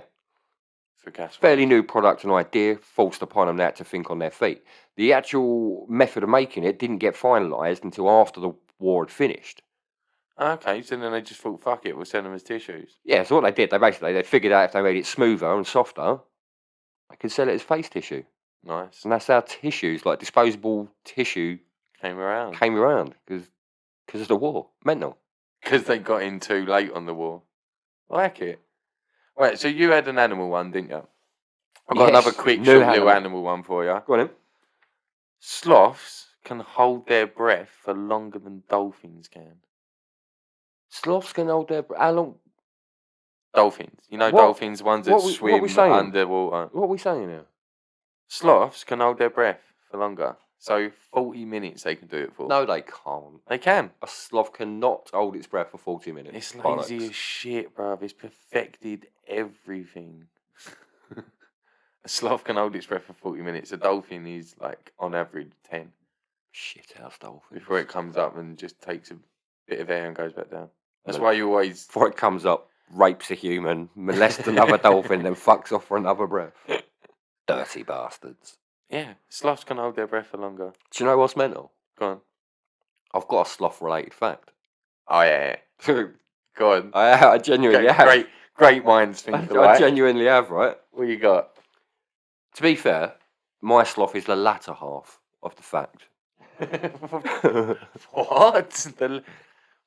For gas.
Fairly new product and idea, forced upon them now to think on their feet. The actual method of making it didn't get finalised until after the war had finished.
Okay, so then they just thought, fuck it, we'll send them as tissues.
Yeah, so what they did, they figured out if they made it smoother and softer, they could sell it as face tissue.
Nice.
And that's how tissues, like disposable tissue,
Came around.
came around because of the war. Mental.
Because they got in too late on the war. I like it. Right, so you had an animal one, didn't you? I've got another quick,
new
short little
animal.
animal one for you.
Go on in.
Sloths can hold their breath for longer than dolphins can.
Sloths can hold their breath. How long?
Dolphins. You know
What-
dolphins, ones that
what we
swim
saying?
underwater.
What are we saying now?
Sloths can hold their breath for longer. So 40 minutes they can do it for.
No, they can't.
They can.
A sloth cannot hold its breath for 40 minutes.
It's
Bollocks.
lazy as shit, bruv. It's perfected everything. A sloth can hold its breath for 40 minutes. A dolphin is like on average 10
Shit house dolphin.
before it comes up and just takes a bit of air and goes back down. That's why you always.
Before it comes up, rapes a human, molests another dolphin, then fucks off for another breath. Dirty bastards.
Yeah, sloths can hold their breath for longer.
Do you know what's mental?
Go on.
I've got a sloth-related fact.
Oh, yeah. Go on.
I genuinely have.
Great minds think
I
alike.
genuinely have, right?
What you got?
To be fair, my sloth is the latter half of the fact.
What?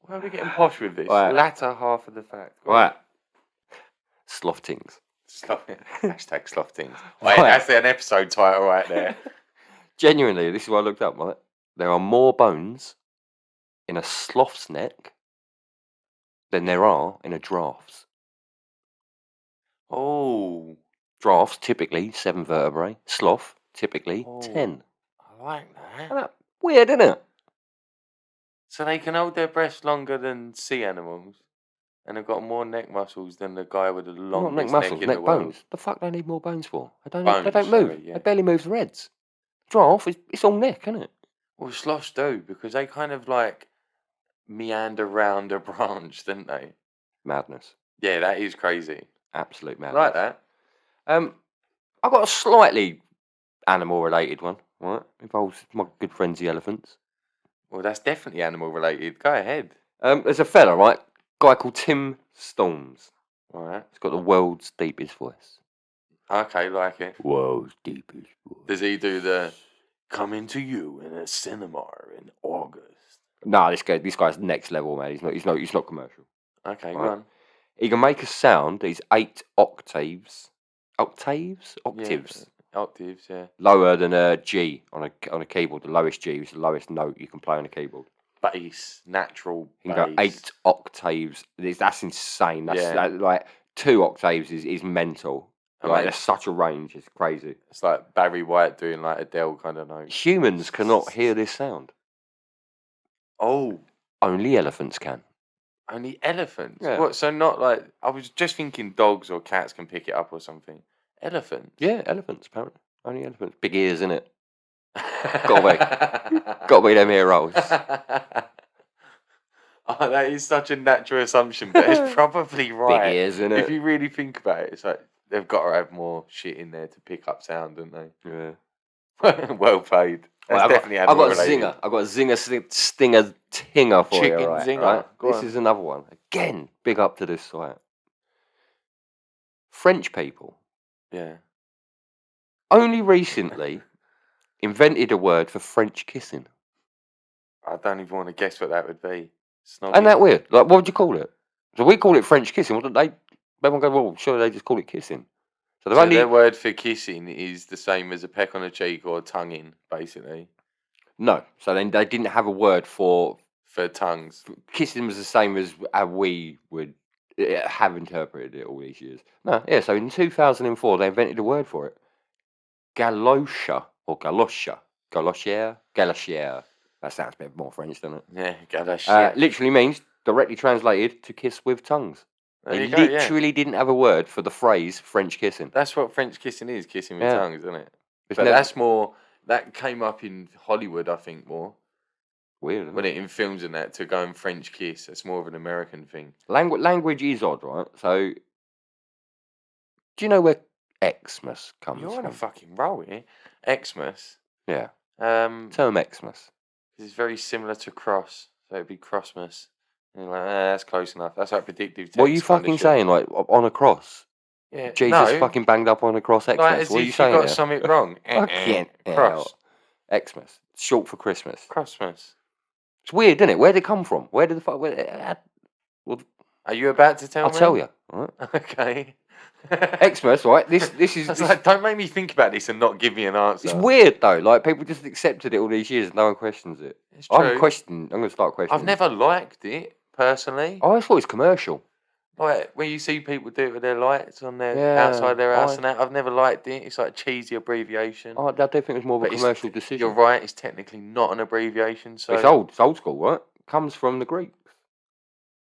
Why are we getting posh with this?
Right.
Latter half of the fact. Go on.
Right. Sloth tings.
Hashtag sloth things.
Right.
Wait, that's an episode title right there.
Genuinely, this is what I looked up, right? There are more bones in a sloth's neck than there are in a giraffe's.
Oh,
Giraffes, typically 7 vertebrae. Sloth, typically
Oh.
10.
I like that.
Isn't that weird, isn't it?
So they can hold their breath longer than sea animals, and they've got more neck muscles than the guy with the
Not
longest
neck muscles,
in
neck
the world.
bones. The fuck they need more bones for? They
Bones,
don't move.
sorry, yeah.
They barely move their heads. Giraffe, it's all neck, isn't it?
Well, sloths do, because they kind of like meander round a branch, don't they?
Madness.
Yeah, that is crazy.
Absolute
I
madness.
like that.
I've got a slightly animal-related one, right? Involves my good friends, the elephants.
Well, that's definitely animal related. Go ahead.
There's a fella, right? Guy called Tim Storms.
All right.
He's got the world's deepest voice.
Okay, like it.
World's deepest voice.
Does he do the coming to you in a cinema in August?
Nah, this guy's next level, man. He's not commercial.
Okay,
Right.
go on.
He can make a sound. He's 8 octaves. Octaves? Octaves.
Yeah, octaves, yeah.
Lower than a G on a keyboard. The lowest G is the lowest note you can play on a keyboard.
Bass, natural
You
bass.
can go 8 octaves. That's insane.
Yeah.
That, like 2 octaves is mental.
I
Like
mean,
there's such a range. It's crazy.
it's like Barry White doing like Adele kind of notes.
Humans cannot hear this sound.
Oh,
Only elephants can.
only elephants?
Yeah.
What? So not like, I was just thinking dogs or cats can pick it up or something. Elephants?
Yeah, elephants apparently. Only elephants. Big ears, innit? Gotta be them ear rolls.
Oh, that is such a natural assumption, but it's probably right.
Big ears, innit?
If you really think about it, it's like they've got to have more shit in there to pick up sound, don't they?
Yeah.
Well played. That's
Right,
definitely
I've got a
animal-related.
zinger. I've got a zinger, stinger, tinger for
Chicken
you, right?
zinger.
Right?
Go
This
on.
is another one. Again, big up to this site. French people
Yeah.
only recently invented a word for French kissing.
I don't even want to guess what that would be. Snogging.
Ain't that weird? Like, what would you call it? So we call it French kissing. What did they? Everyone go, well, sure, they just call it kissing. So they've
So
only
their word for kissing is the same as a peck on the cheek or a tongue in, basically.
no. So then they didn't have a word for
For tongues.
kissing. Was the same as how we would have interpreted it all these years. No, yeah. So in 2004, they invented a word for it. Galosha or galosha, galoshiere. That sounds a bit more French, doesn't it?
Yeah, galaxia.
Literally means, directly translated, to kiss with tongues.
There
They
you go, yeah.
literally didn't have a word for the phrase French kissing.
That's what French kissing is, kissing with
Yeah.
tongues, isn't it?
It's
But
never-
that's more, that came up in Hollywood, I think, more.
Weird, isn't
When
it?
it in films and that, to go and French kiss. That's more of an American thing.
Language is odd, right? So, do you know where Xmas comes
You're on a
from?
fucking roll here. Xmas.
Yeah,
Because
term Xmas.
it's very similar to cross. So it'd be Crossmas. And you're like, that's close enough. That's like predictive text.
What are you
kinda
fucking
shit.
saying? Like, on a cross?
Yeah.
Jesus
no,
fucking banged up on a cross Xmas.
like as
What are you
if
saying
you got
here?
something wrong.
Fucking
Cross.
hell. Xmas. Short for Christmas.
Crossmas.
It's weird, isn't it? Where did it come from? Where did the fuck... well,
Are you about to tell
I'll
me?
tell you. Right?
Okay.
Xmas, right? This is...
I was
this-
like, don't make me think about this and not give me an answer.
it's weird, though. Like, people just accepted it all these years and no one questions it.
It's
I'm
true.
going to start questioning.
I've never liked it, personally.
I always thought it was commercial.
Like, when you see people do it with their lights on their
Yeah,
outside their house
I-
and that, I've never liked it. It's like a cheesy abbreviation.
I do think it was more of a
But it's-
commercial decision.
You're right, it's technically not an abbreviation. So
It's old school, right? Comes from the Greeks.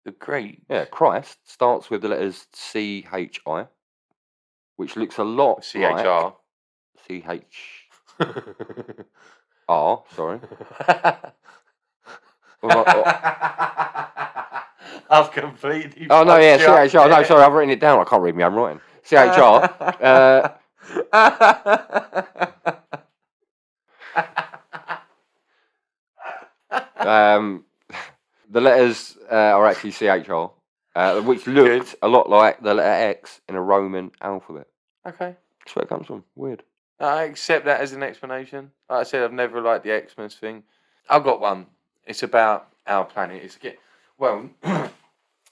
the Greek.
Yeah, Christ starts with the letters CHI, which looks a lot
CHR.
like CHR, sorry.
I've completely.
Oh, no, yeah,
fucked you
CHR.
up
No,
there.
sorry, I've written it down. I can't read my handwriting. CHR. The letters are actually CHR, which looked a lot like the letter X in a Roman alphabet.
Okay.
That's where it comes from. Weird.
I accept that as an explanation. Like I said, I've never liked the Xmas thing. I've got one. It's about our planet. Well,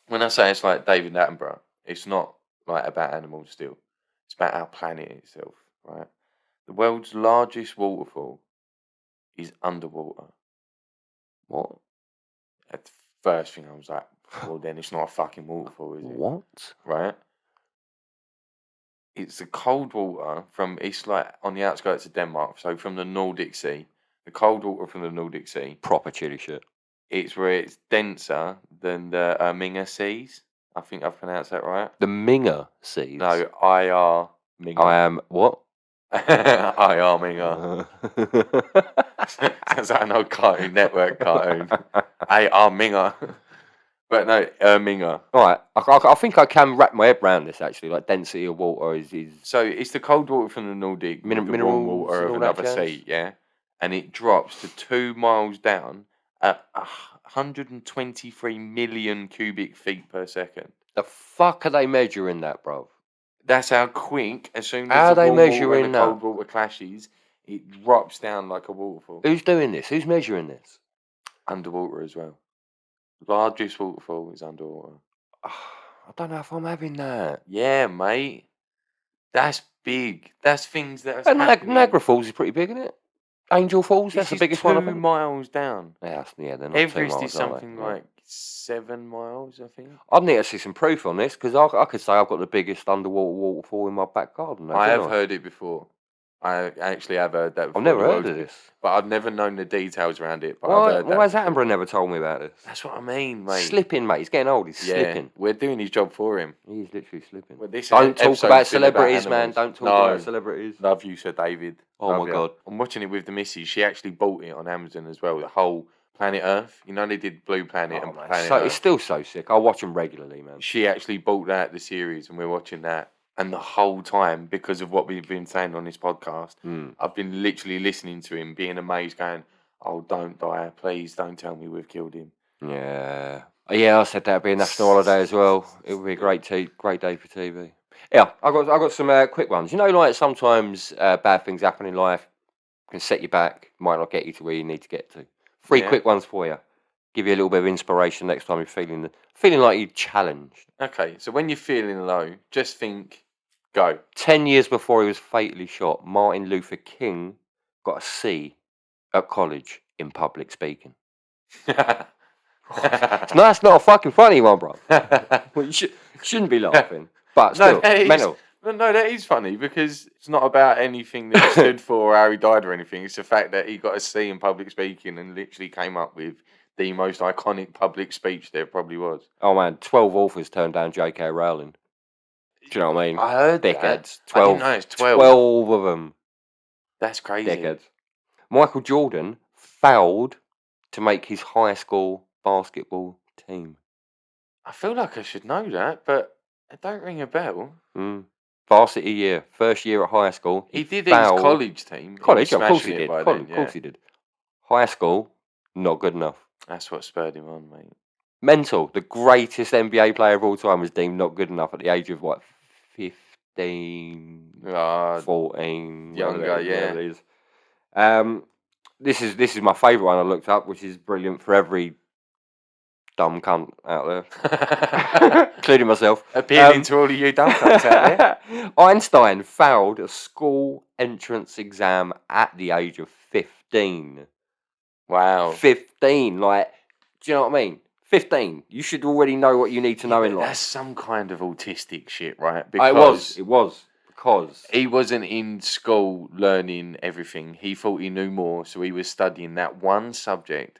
when I say it's like David Attenborough, it's not like about animals still. It's about our planet itself, right? The world's largest waterfall is underwater.
What?
At the first thing I was like, well then it's not a fucking waterfall, is it?
What?
Right? It's the cold water it's like on the outskirts of Denmark, so from the Nordic Sea. The cold water from the Nordic Sea.
Proper chilly shit.
It's where it's denser than the Minger Seas. I think I've pronounced that right.
The Minger Seas.
No, IR Minger.
I am what?
IR Minger. Sounds like an old Cartoon Network cartoon. AR Minger. But no, Minger.
Right, I think I can wrap my head around this actually. Like density of water is
So it's the cold water from the Nordic, with the warm
minerals
water
and
of
all that
another
jazz?
sea, yeah? And it drops to 2 miles down at 123 million cubic feet per second.
The fuck are they measuring that, bro?
That's how quick, as soon
How
as
are
the
they
warm water and the
measuring that?
cold water clashes, it drops down like a waterfall.
Who's doing this? Who's measuring this?
Underwater as well. Largest waterfall is underwater.
I don't know if I'm having that.
Yeah, mate. That's big. That's things that's
And
happening.
Niagara Falls is pretty big, isn't it? Angel Falls,
This
that's the
is
biggest one, I
2
think.
miles down.
Yeah, they're not
Everest
2 miles,
is something
are they?
like 7 miles, I think.
I'd need to see some proof on this because I could say I've got the biggest underwater waterfall in my back garden.
I have heard it before. I actually have heard that before.
I've never
in the
heard
world's
of
big-
this.
But I've never known the details around it. But I've heard that
Why has
before.
Attenborough never told me about this?
That's what I mean, mate.
Slipping, mate. He's getting old. He's
Yeah,
slipping.
we're doing his job for him.
He's literally slipping.
Well, this
Don't talk
episode's
about
been
celebrities, man.
animals.
Don't talk
No.
about celebrities.
Love you, Sir David.
Oh
Love
my
ya.
God.
I'm watching it with the missus. She actually bought it on Amazon as well. The whole Planet Earth. You know they did Blue Planet and
Man,
Planet
so,
Earth.
it's still so sick. I watch them regularly, man.
She actually bought that, the series, and we're watching that. And the whole time, because of what we've been saying on this podcast, I've been literally listening to him, being amazed, going, "Oh, don't die. Please don't tell me we've killed him."
Yeah. Yeah, I said that'd be a national holiday as well. It would be a great day for TV. Yeah, I got some quick ones. You know, like sometimes bad things happen in life, can set you back, might not get you to where you need to get to. 3
Yeah.
quick ones for you. Give you a little bit of inspiration next time you're feeling like you're challenged.
Okay, so when you're feeling low, just think, go.
10 years before he was fatally shot, Martin Luther King got a C at college in public speaking. That's not a fucking funny one, bro. Well, you shouldn't be laughing, but still, mental.
No, that is funny because it's not about anything that he stood for or how he died or anything. It's the fact that he got a C in public speaking and literally came up with the most iconic public speech there probably was.
Oh man, 12 authors turned down J.K. Rowling. Do you know what I mean?
I heard
Dickheads.
that.
12,
I didn't know it's 12.
12 of them.
That's crazy.
Dickheads. Michael Jordan failed to make his high school basketball team.
I feel like I should know that, but it don't ring a bell.
Varsity year, first year at high school.
He did
failed.
his college team.
College, of course he
Smashing it
did.
by
Of
then,
course he did. High school, not good enough.
That's what spurred him on, mate.
Mental. The greatest NBA player of all time was deemed not good enough at the age of what, 15, 14,
younger,
whatever it is. This is my favourite one I looked up, which is brilliant for every dumb cunt out there, including myself.
Appealing to all of you dumb cunts out there.
Einstein failed a school entrance exam at the age of 15.
Wow.
15, like, do you know what I mean? 15. You should already know what you need to know in life.
That's some kind of autistic shit, right?
Because it was. Because
he wasn't in school learning everything. He thought he knew more, so he was studying that one subject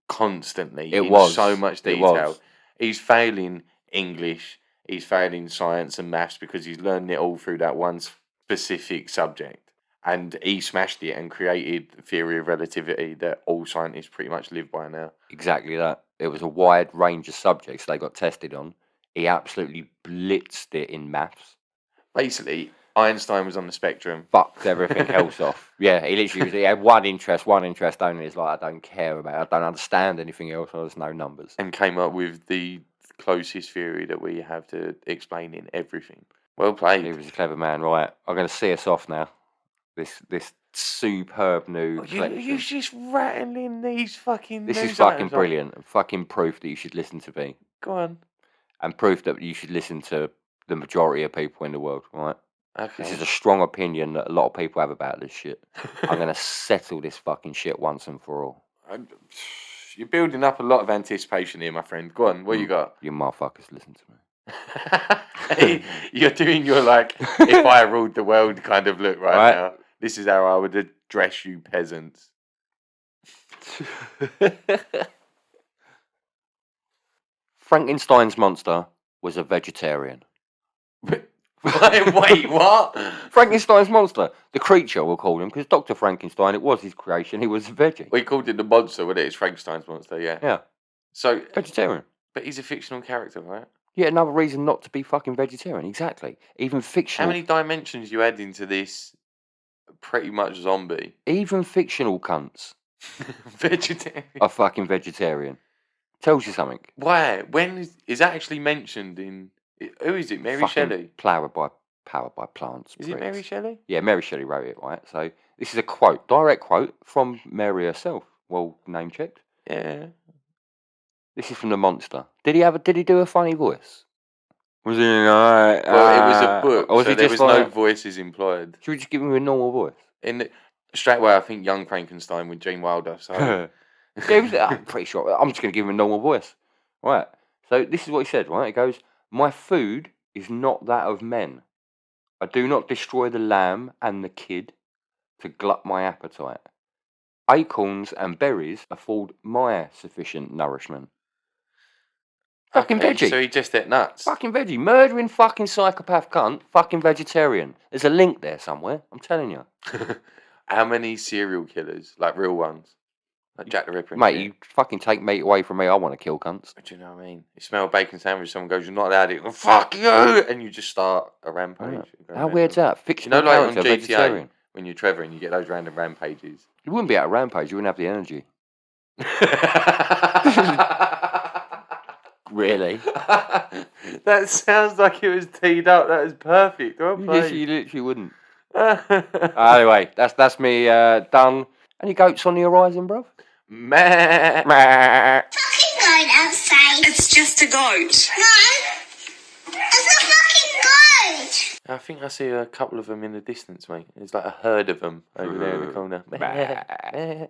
constantly so much detail. He's failing English, he's failing science and maths because he's learning it all through that one specific subject. And he smashed it and created the theory of relativity that all scientists pretty much live by now.
Exactly that. It was a wide range of subjects they got tested on. He absolutely blitzed it in maths.
Basically, Einstein was on the spectrum.
Fucked everything else off. Yeah, he had one interest only. It's like, I don't care about it. I don't understand anything else. There's no numbers.
And came up with the closest theory that we have to explaining everything. Well played.
He was a clever man, right? I'm going to see us off now. This superb new collection.
You're just rattling these fucking
This is
news
fucking
items
brilliant. And fucking proof that you should listen to me.
Go on.
And proof that you should listen to the majority of people in the world, right?
Okay.
This is a strong opinion that a lot of people have about this shit. I'm going to settle this fucking shit once and for all.
You're building up a lot of anticipation here, my friend. Go on, what you got?
You motherfuckers listen to me.
You're doing your, like, if I ruled the world kind of look right now. This is how I would address you peasants.
Frankensteins Monster was a vegetarian.
Wait, what?
Frankenstein's Monster. The creature, we'll call him, because Dr. Frankenstein, it was his creation. He was a veggie.
We called it the monster, wasn't it? It's Frankenstein's monster, yeah.
Yeah.
So
vegetarian.
But he's a fictional character, right?
Yeah, another reason not to be fucking vegetarian. Exactly. Even fictional.
How many dimensions you add into this pretty much zombie?
Even fictional cunts
Vegetarian.
A fucking vegetarian. Tells you something.
Why? When is that actually mentioned in? Who is it? Mary
Fucking
Shelley.
powered by plants.
Is it Mary
pricks.
Shelley?
Yeah, Mary Shelley wrote it, right? So this is a quote, direct quote from Mary herself. Well, name checked.
Yeah.
This is from the Monster. Did he do a funny voice? Was he like,
Well, it was a book,
or was
so
he
there
just
was no
like?
voices employed.
Should we just give him a normal voice?
Straight away, I think Young Frankenstein with Gene Wilder. So
Yeah, I'm pretty sure. I'm just going to give him a normal voice. Right. So this is what he said, right? He goes, "My food is not that of men. I do not destroy the lamb and the kid to glut my appetite. Acorns and berries afford my sufficient nourishment." Fucking
okay,
veggie.
so he just ate nuts.
Fucking veggie. Murdering fucking psychopath cunt. Fucking vegetarian. There's a link there somewhere. I'm telling you.
How many serial killers, like real ones, like Jack the Ripper? And
Mate,
shit?
you fucking take meat away from me. I want to kill cunts.
Do you know what I mean? You smell a bacon sandwich, someone goes, "You're not allowed to eat." Well, fuck you, and you just start a rampage.
Right. How weird's that?
You
Fictional
know, like on
character,
GTA,
vegetarian.
when you're Trevor and you get those random rampages.
You wouldn't be at a rampage. You wouldn't have the energy. Really?
That sounds like it was teed up. That is perfect. Well
You
played.
literally wouldn't. Anyway, that's me done. Any goats on the horizon, bruv?
Meh.
Fucking goat outside.
It's just a goat.
No, it's a fucking goat.
I think I see a couple of them in the distance, mate. There's like a herd of them over there in the corner. Meh. Meh.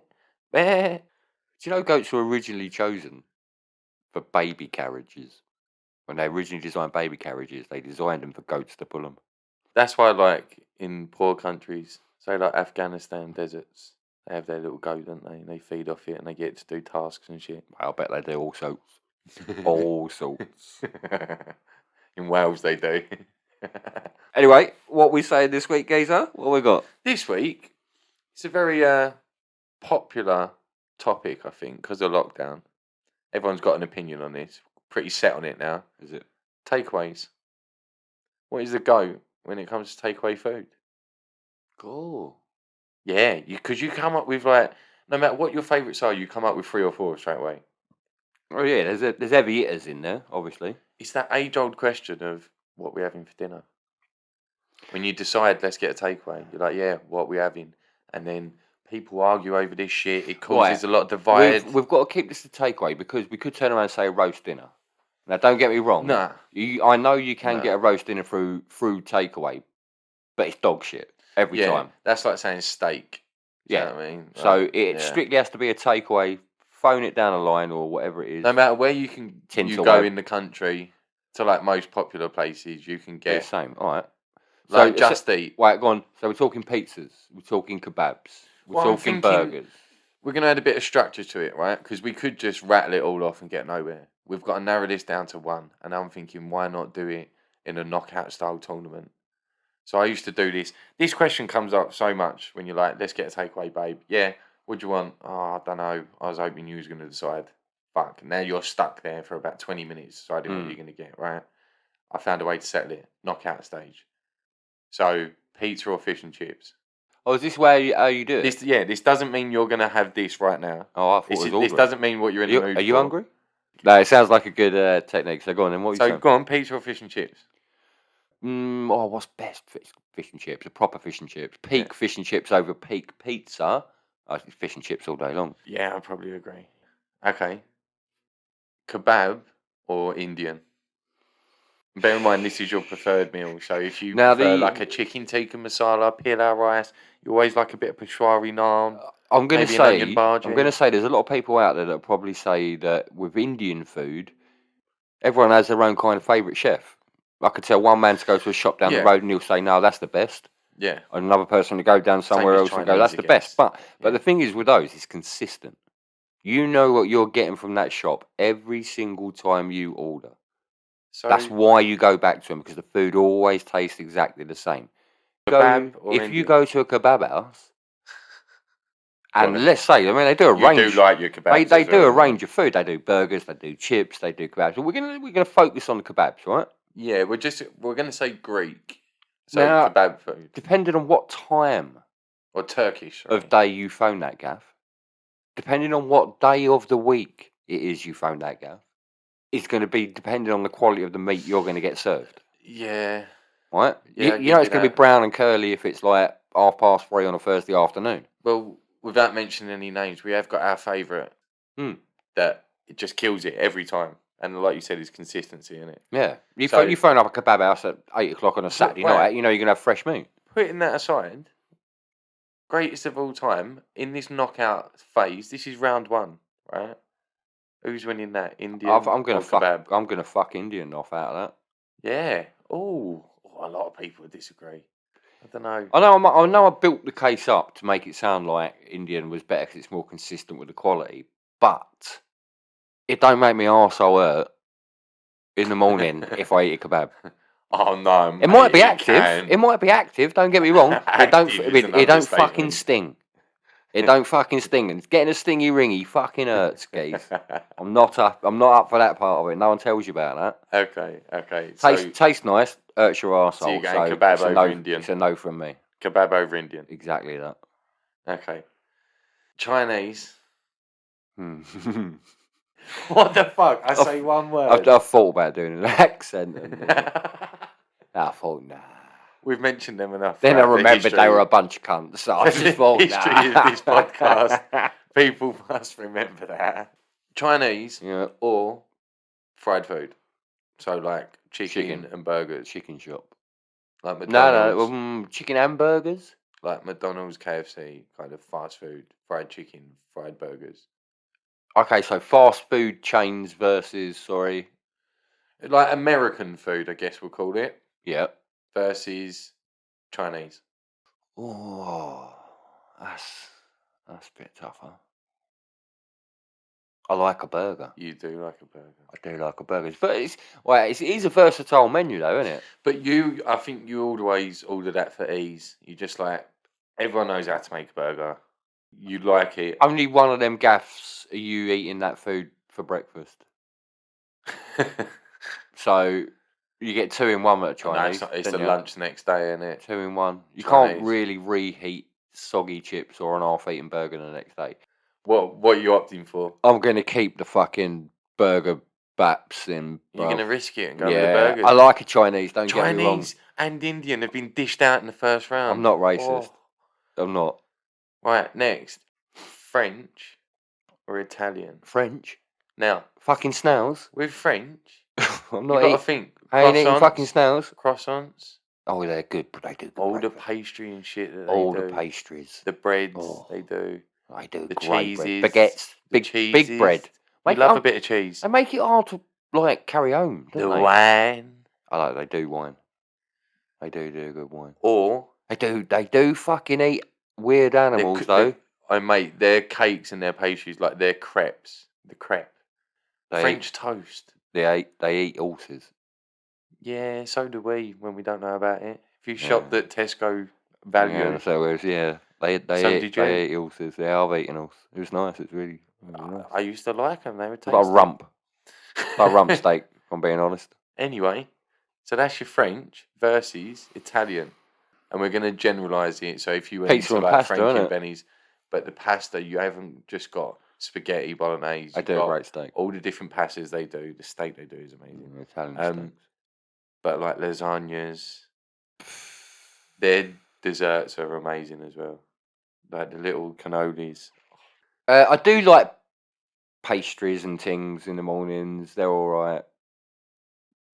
Meh.
Do you know goats were originally chosen for baby carriages? When they originally designed baby carriages, they designed them for goats to pull them.
That's why, like, in poor countries, say like Afghanistan deserts, they have their little goat, don't they? And they feed off it and they get to do tasks and shit.
I'll bet they do all sorts. All sorts.
In Wales, they do.
Anyway, what we say this week, Geezer? What we got?
This week, it's a very popular topic, I think, because of lockdown. Everyone's got an opinion on this. Pretty set on it now.
Is it?
Takeaways. What is the go when it comes to takeaway food?
Cool.
Yeah, because you come up with like, no matter what your favourites are, you come up with 3 or 4 straight away.
Oh yeah, there's heavy hitters in there, obviously.
It's that age-old question of what we're having for dinner. When you decide, let's get a takeaway, you're like, yeah, what are we having? And then people argue over this shit. It causes a lot of divide.
We've got to keep this a takeaway because we could turn around and say a roast dinner. Now, don't get me wrong.
Nah.
I know you can
Nah.
get a roast dinner through takeaway, but it's dog shit every time.
That's like saying steak. Do you know what I mean?
So
Like,
it strictly has to be a takeaway. Phone it down the line or whatever it is.
no matter where you
Tinselweb.
go in the country, to like most popular places, you can
Yeah,
get
same. All right.
like Just Eat.
Right, go on. So we're talking pizzas. We're talking kebabs. We're
Well, I'm
talking
thinking-
burgers.
We're gonna add a bit of structure to it, right? Because we could just rattle it all off and get nowhere. We've got to narrow this down to one, and I'm thinking, why not do it in a knockout style tournament? So I used to do this. This question comes up so much when you're like, let's get a takeaway, babe. Yeah, what do you want? Oh, I don't know. I was hoping you was going to decide. Fuck, now you're stuck there for about 20 minutes deciding what you're going to get, right? I found a way to settle it. Knockout stage. So, pizza or fish and chips.
Oh, is this how you do it?
This doesn't mean you're going to have this right now.
Oh, I thought it was all
This
good.
doesn't mean what you're in the mood
Are you
for.
hungry? No, it sounds like a good technique. So go on then. What are you
So
saying?
go on, pizza or fish and chips?
What's best? Fish and chips. A proper fish and chips. Peak fish and chips over peak pizza. I think fish and chips all day long.
Yeah, I probably agree. Okay. Kebab or Indian? Bear in mind, this is your preferred meal. So if you prefer like a chicken tikka masala, pilau rice, you always like a bit of peshwari naan.
I'm going to
maybe an
say,
onion bhaji.
there's a lot of people out there that probably say that with Indian food, everyone has their own kind of favourite chef. I could tell one man to go to a shop down the road and he'll say, no, that's the best.
Yeah.
And another person to go down somewhere else and go, that's the best. But the thing is with those, it's consistent. You know what you're getting from that shop every single time you order.
So
That's why you go back to them, because the food always tastes exactly the same.
Kebab or
if
Indian?
you go to a kebab house, and
on.
let's say, I mean, they do a
You
range.
do like your kebabs.
They
as
do
well,
a range of food. They do burgers, they do chips, they do kebabs. But we're gonna focus on the kebabs, right?
Yeah, we're gonna say Greek. So
Now,
kebab food
depending on what time
or Turkish
of day you phone that gaff, depending on what day of the week it is you phone that, Gav, it's going to be depending on the quality of the meat you're going to get served.
Yeah.
Right?
Yeah, I
You know
give
it's
you
going to be
that.
brown and curly if it's like 3:30 on a Thursday afternoon.
Well, without mentioning any names, we have got our favourite
Hmm.
that it just kills it every time. And like you said, is consistency in it.
Yeah. You
So-
phone up a kebab house at 8 o'clock on a Saturday
right.
night, you know you're going to have fresh meat.
Putting that aside, greatest of all time in this knockout phase. This is round 1, right? Who's winning that? Indian
I'm going
or
to fuck.
kebab?
I'm going to fuck Indian off out of that.
Yeah. Oh, a lot of people disagree. I don't know.
I know I built the case up to make it sound like Indian was better because it's more consistent with the quality, but it don't make me arsehole hurt in the morning if I eat a kebab.
Oh no,
It might be
mate,
active.
can.
It might be active. Don't get me wrong. It don't.
Active is an
It don't fucking
understatement.
sting. It don't fucking sting. And getting a stingy ringy fucking hurts, geez. I'm not up for that part of it. No one tells you about that.
Okay.
Tastes nice. Hurts your arsehole.
So you're going kebab over
no,
Indian.
It's a no from me.
Kebab over Indian.
Exactly that.
Okay. Chinese.
Hmm.
What the fuck? I say one word.
I've thought about doing an accent. And, I thought, nah.
We've mentioned them enough.
Then I
throughout the
remembered they
history.
were a bunch of cunts. So I just thought,
history
nah.
of this podcast. People must remember that. Chinese
Yeah,
or fried food. So like chicken
Chicken.
and burgers.
chicken shop.
Like McDonald's.
No, chicken hamburgers.
Like McDonald's, KFC, kind of fast food, fried chicken, fried burgers.
Okay, so fast food chains versus,
Like American food, I guess we'll call it,
yeah.
versus Chinese.
Oh, that's a bit tougher. I like a burger.
You do like a burger.
I do like a burger, but it is a versatile menu though, isn't it?
But I think you always order that for ease. You just like, everyone knows how to make a burger. You like it.
Only one of them gaffs are you eating that food for breakfast. So you get 2 in 1 at a
No,
Chinese.
it's the
don't you?
lunch next day, isn't it?
2 in 1. You
Chinese.
can't really reheat soggy chips or an half-eaten burger the next day.
What are you opting for?
I'm going to keep the fucking burger baps in.
You're going to risk it and go
yeah,
with the burgers.
I like a Chinese. Don't get me wrong.
Chinese and Indian have been dished out in the first round.
I'm not racist.
Oh.
I'm not.
Right, next. French or Italian?
French.
Now,
Fucking snails.
with French,
I'm
you
not
got to
eating.
think.
I ain't eating
Croissants,
fucking snails.
Croissants.
Oh, they're good, but they do good
All the
breakfast.
pastry and shit that they
All
do.
the pastries.
The breads
Oh.
they do.
They do
The
great
cheeses.
bread. Baguettes.
The
Big
cheeses.
bread.
We love a bit of cheese.
They make it hard to carry home, don't
The
they?
wine.
I like. They do wine. They do good wine.
Or
They do fucking eat weird animals though.
I mate their cakes and their pastries like their crepes. The crepe.
They
French toast.
They eat horses.
Yeah, so do we when we don't know about it. If you
Yeah.
shopped at Tesco Value,
Yeah, so it was, they
So
eat,
did you?
they eat horses. Yeah, I've eaten horse. It was nice. It's really nice.
I used to like them. They were
It's like a
tasty.
rump. It's like a rump steak, if I'm being honest.
Anyway, so that's your French versus Italian. And we're going to generalise it. So if you went
Pizza
into
and
like
pasta,
Frankie and
innit?
Benny's, but the pasta, you haven't just got spaghetti bolognese.
They
you've
do a
got
great steak.
all the different pastas they do. The steak they do is amazing.
Italian steaks.
But like lasagnas, their desserts are amazing as well. Like the little cannolis.
I do like pastries and things in the mornings. They're all right,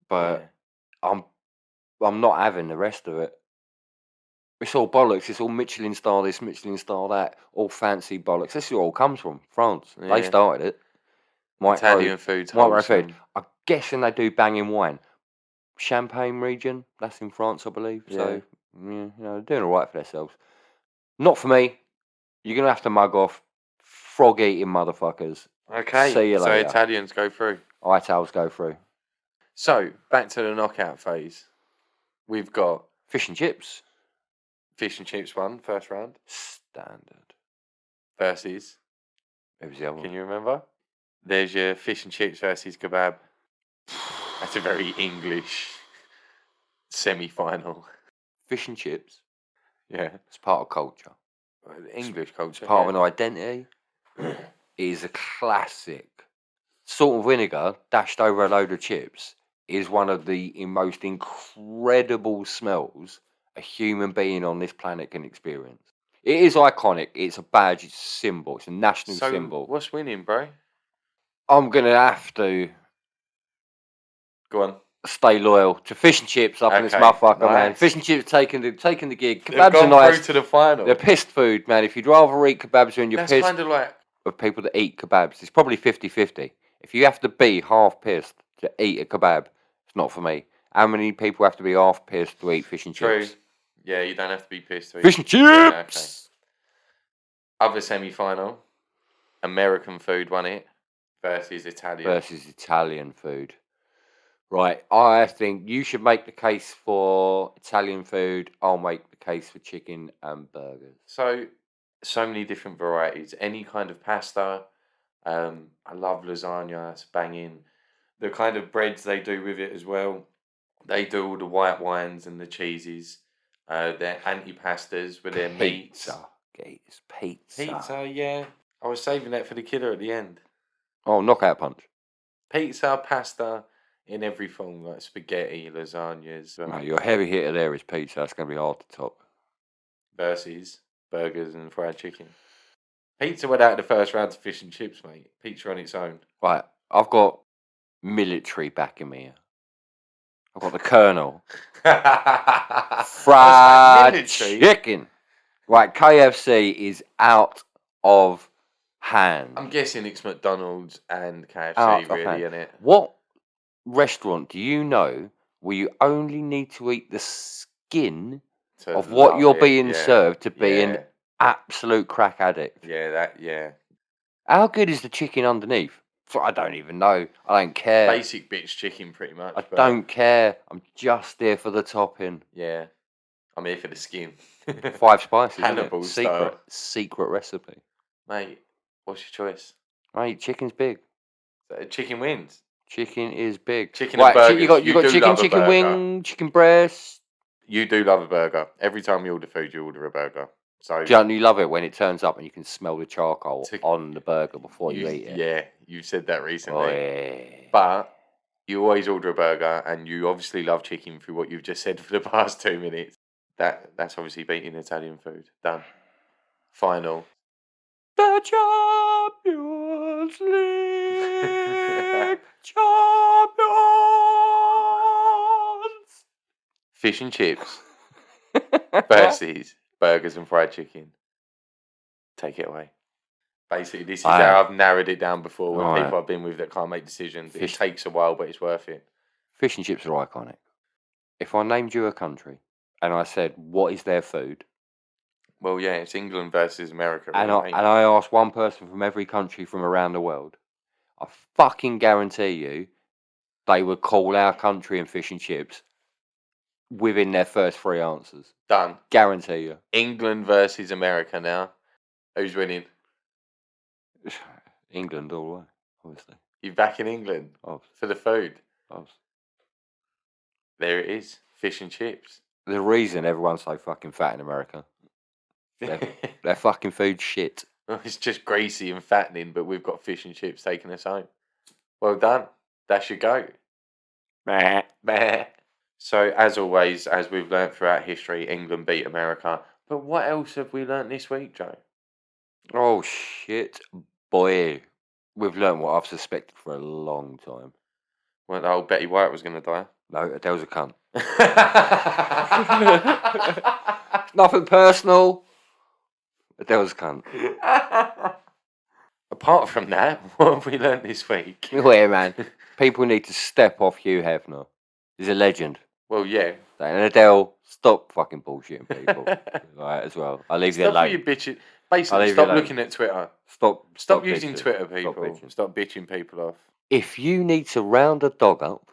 but I'm not having the rest of it. It's all bollocks. It's all Michelin star this, Michelin star that, all fancy bollocks. This is where it all comes from. France.
Yeah.
They started it.
Italian food's
micro
wholesome.
food. I'm guessing they do banging wine. Champagne region. That's in France, I believe. So yeah, they're doing all right for themselves. Not for me. You're gonna have to mug off. Frog eating motherfuckers.
Okay,
See you
so
later.
Italians go through.
Itals go through.
So back to the knockout phase. We've got
Fish and chips.
fish and chips one, first round,
Standard.
versus,
Who was the other
can
one?
you remember? There's your fish and chips versus kebab. That's a very English semi-final.
Fish and chips.
Yeah.
It's part of culture.
English culture.
Part
yeah.
of an identity. is a classic. Salt and vinegar dashed over a load of chips is one of the most incredible smells a human being on this planet can experience. It is iconic. It's a badge. It's a symbol. It's a national
So
symbol.
what's winning, bro?
I'm going to have to
Go on.
stay loyal to fish and chips up in this
Okay,
motherfucker, man.
nice.
Fish and chips taking the gig.
They've
Kebabs are
gone
nice.
through to the final.
They're pissed food, man. If you'd rather eat kebabs when you're
That's
pissed
kind of like
of people that eat kebabs, it's probably 50-50. If you have to be half pissed to eat a kebab, it's not for me. How many people have to be half pissed to eat fish and
true.
chips?
Yeah, you don't have to be pissed.
Fish and chips!
Yeah, okay. Other semi-final, American food won it versus Italian.
Versus Italian food. Right, I think you should make the case for Italian food. I'll make the case for chicken and burgers.
So many different varieties. Any kind of pasta. I love lasagna. It's banging. The kind of breads they do with it as well. They do all the white wines and the cheeses. Their antipastas with their meats.
Pizza.
Pizza, yeah. I was saving that for the killer at the end.
Oh, knockout punch.
Pizza, pasta in every form, like spaghetti, lasagnas.
No, your heavy hitter there is pizza. That's going to be hard to top.
Versus burgers and fried chicken. Pizza went out of the first round to fish and chips, mate. Pizza on its own.
Right, I've got military backing me here. I've got the Colonel. Fried
military?
chicken. Right, KFC is out of hand.
I'm guessing it's McDonald's and KFC,
Out of
really,
hand.
isn't it?
What restaurant do you know where you only need to eat the skin
To
of what
love
you're
it,
being
yeah,
served to be
yeah,
an absolute crack addict?
yeah.
How good is the chicken underneath? I don't even know. I don't care.
Basic bitch chicken, pretty much.
I
but
don't care. I'm just there for the topping.
Yeah, I'm here for the skin.
5 spices.
Hannibal
isn't it?
style.
Secret recipe.
Mate, what's your choice?
Mate, chicken's big.
Chicken wins.
Chicken is big.
Chicken and burgers.
You got
You do
chicken,
love a
chicken
burger.
wing, chicken breast.
You do love a burger. Every time you order food, you order a burger. So
Don't you love it when it turns up and you can smell the charcoal
To-
on the burger before you eat it?
Yeah, you said that recently.
Oh, yeah.
But you always order a burger, and you obviously love chicken through what you've just said for the past 2 minutes. That's obviously beating Italian food. Done. Final.
The Champions League champions.
Fish and chips versus burgers and fried chicken. Take it away. Basically, this is how I've narrowed it down before with people I've been with that can't make decisions. It takes a while, but it's worth it.
Fish and chips are iconic. If I named you a country and I said, what is their food?
Well, yeah, it's England versus America.
And
Really,
I asked one person from every country from around the world, I fucking guarantee you they would call our country and fish and chips within their first 3 answers.
Done.
Guarantee you.
England versus America now. Who's winning?
England all the way, obviously.
You back in England for the food. There it is. Fish and chips.
The reason everyone's so fucking fat in America. Their fucking food shit.
It's just greasy and fattening, but we've got fish and chips taking us home. Well done. That's your go.
Meh.
Meh. So, as always, as we've learnt throughout history, England beat America. But what else have we learnt this week, Joe?
Oh, shit. Boy. We've learned what I've suspected for a long time.
Well, the old Betty White was going to die.
No, Adele's a cunt. Nothing personal. Adele's a cunt.
Apart from that, what have we learnt this week?
Yeah, man. People need to step off Hugh Heffner. He's a legend.
Well, yeah.
And Adele, stop fucking bullshitting people. Right, as well. I'll leave you
Stop
alone.
with your bitching. Basically, stop looking at Twitter.
Stop
using
bitching.
Twitter, people.
bitching.
Stop bitching people off.
If you need to round a dog up,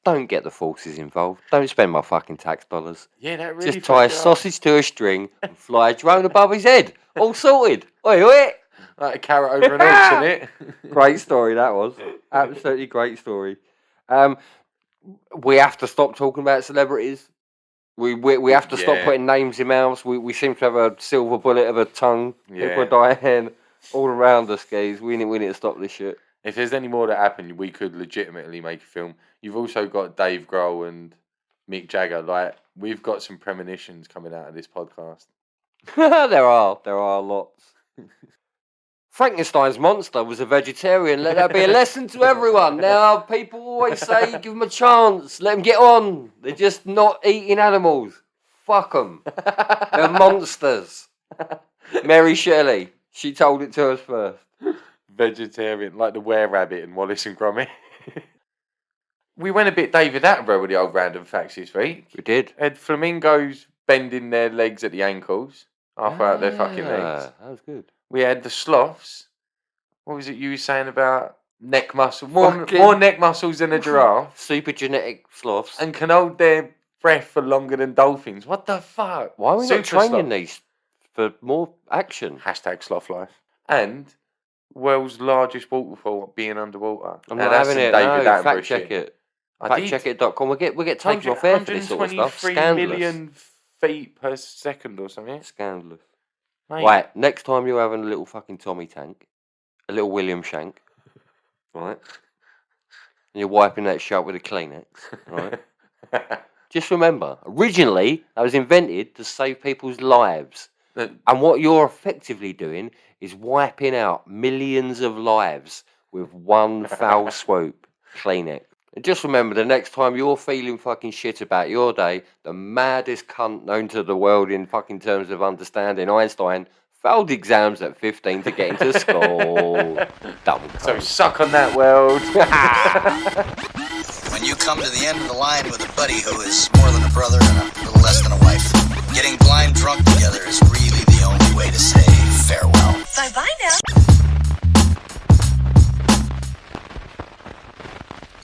don't get the forces involved. Don't spend my fucking tax dollars.
Yeah, that really.
Just tie a sausage to a string and fly a drone above his head. All sorted. Oi, oi.
Like a carrot over an ox, isn't it?
Great story that was. Absolutely great story. We have to stop talking about celebrities. We have to stop putting names in mouths. We seem to have a silver bullet of a tongue.
Yeah.
People are dying. all around us, guys. We need to stop this shit.
If there's any more that happen, we could legitimately make a film. You've also got Dave Grohl and Mick Jagger. Like, we've got some premonitions coming out of this podcast.
There are lots. Frankensteins Monster was a vegetarian. Let that be a lesson to everyone. Now, people always say, give them a chance. Let them get on. They're just not eating animals. Fuck them. They're monsters. Mary Shelley. She told it to us first.
Vegetarian, like the were-rabbit in Wallace and Gromit. We went a bit David Attenborough with the old random facts this week.
We did.
Had flamingos bending their legs at the ankles, halfway out their fucking legs.
That was good.
We had the sloths. What was it you were saying about neck muscle? More neck muscles than a giraffe.
Super genetic sloths.
And can hold their breath for longer than dolphins. What the fuck?
Why are we not
Super
training
sloth.
these for more action?
Hashtag sloth life. And world's largest waterfall being underwater.
I'm
Now,
not
that's
having
some
it.
David
No,
Attenborough
fact
shit.
check it.
I did.
Factcheckit.com. We get taken off air for this sort of stuff.
123
Scandalous.
million feet per second or something.
Scandalous.
Mate.
Right, next time you're having a little fucking Tommy tank, a little William Shank, right? And you're wiping that shut with a Kleenex, right? Just remember, originally that was invented to save people's lives. And what you're effectively doing is wiping out millions of lives with one foul swoop. Kleenex. And just remember, the next time you're feeling fucking shit about your day, the maddest cunt known to the world in fucking terms of understanding, Einstein, failed exams at 15 to get into school. Double
So suck on that, world.
When you come to the end of the line with a buddy who is more than a brother and a little less than a wife, getting blind drunk together is really the only way to say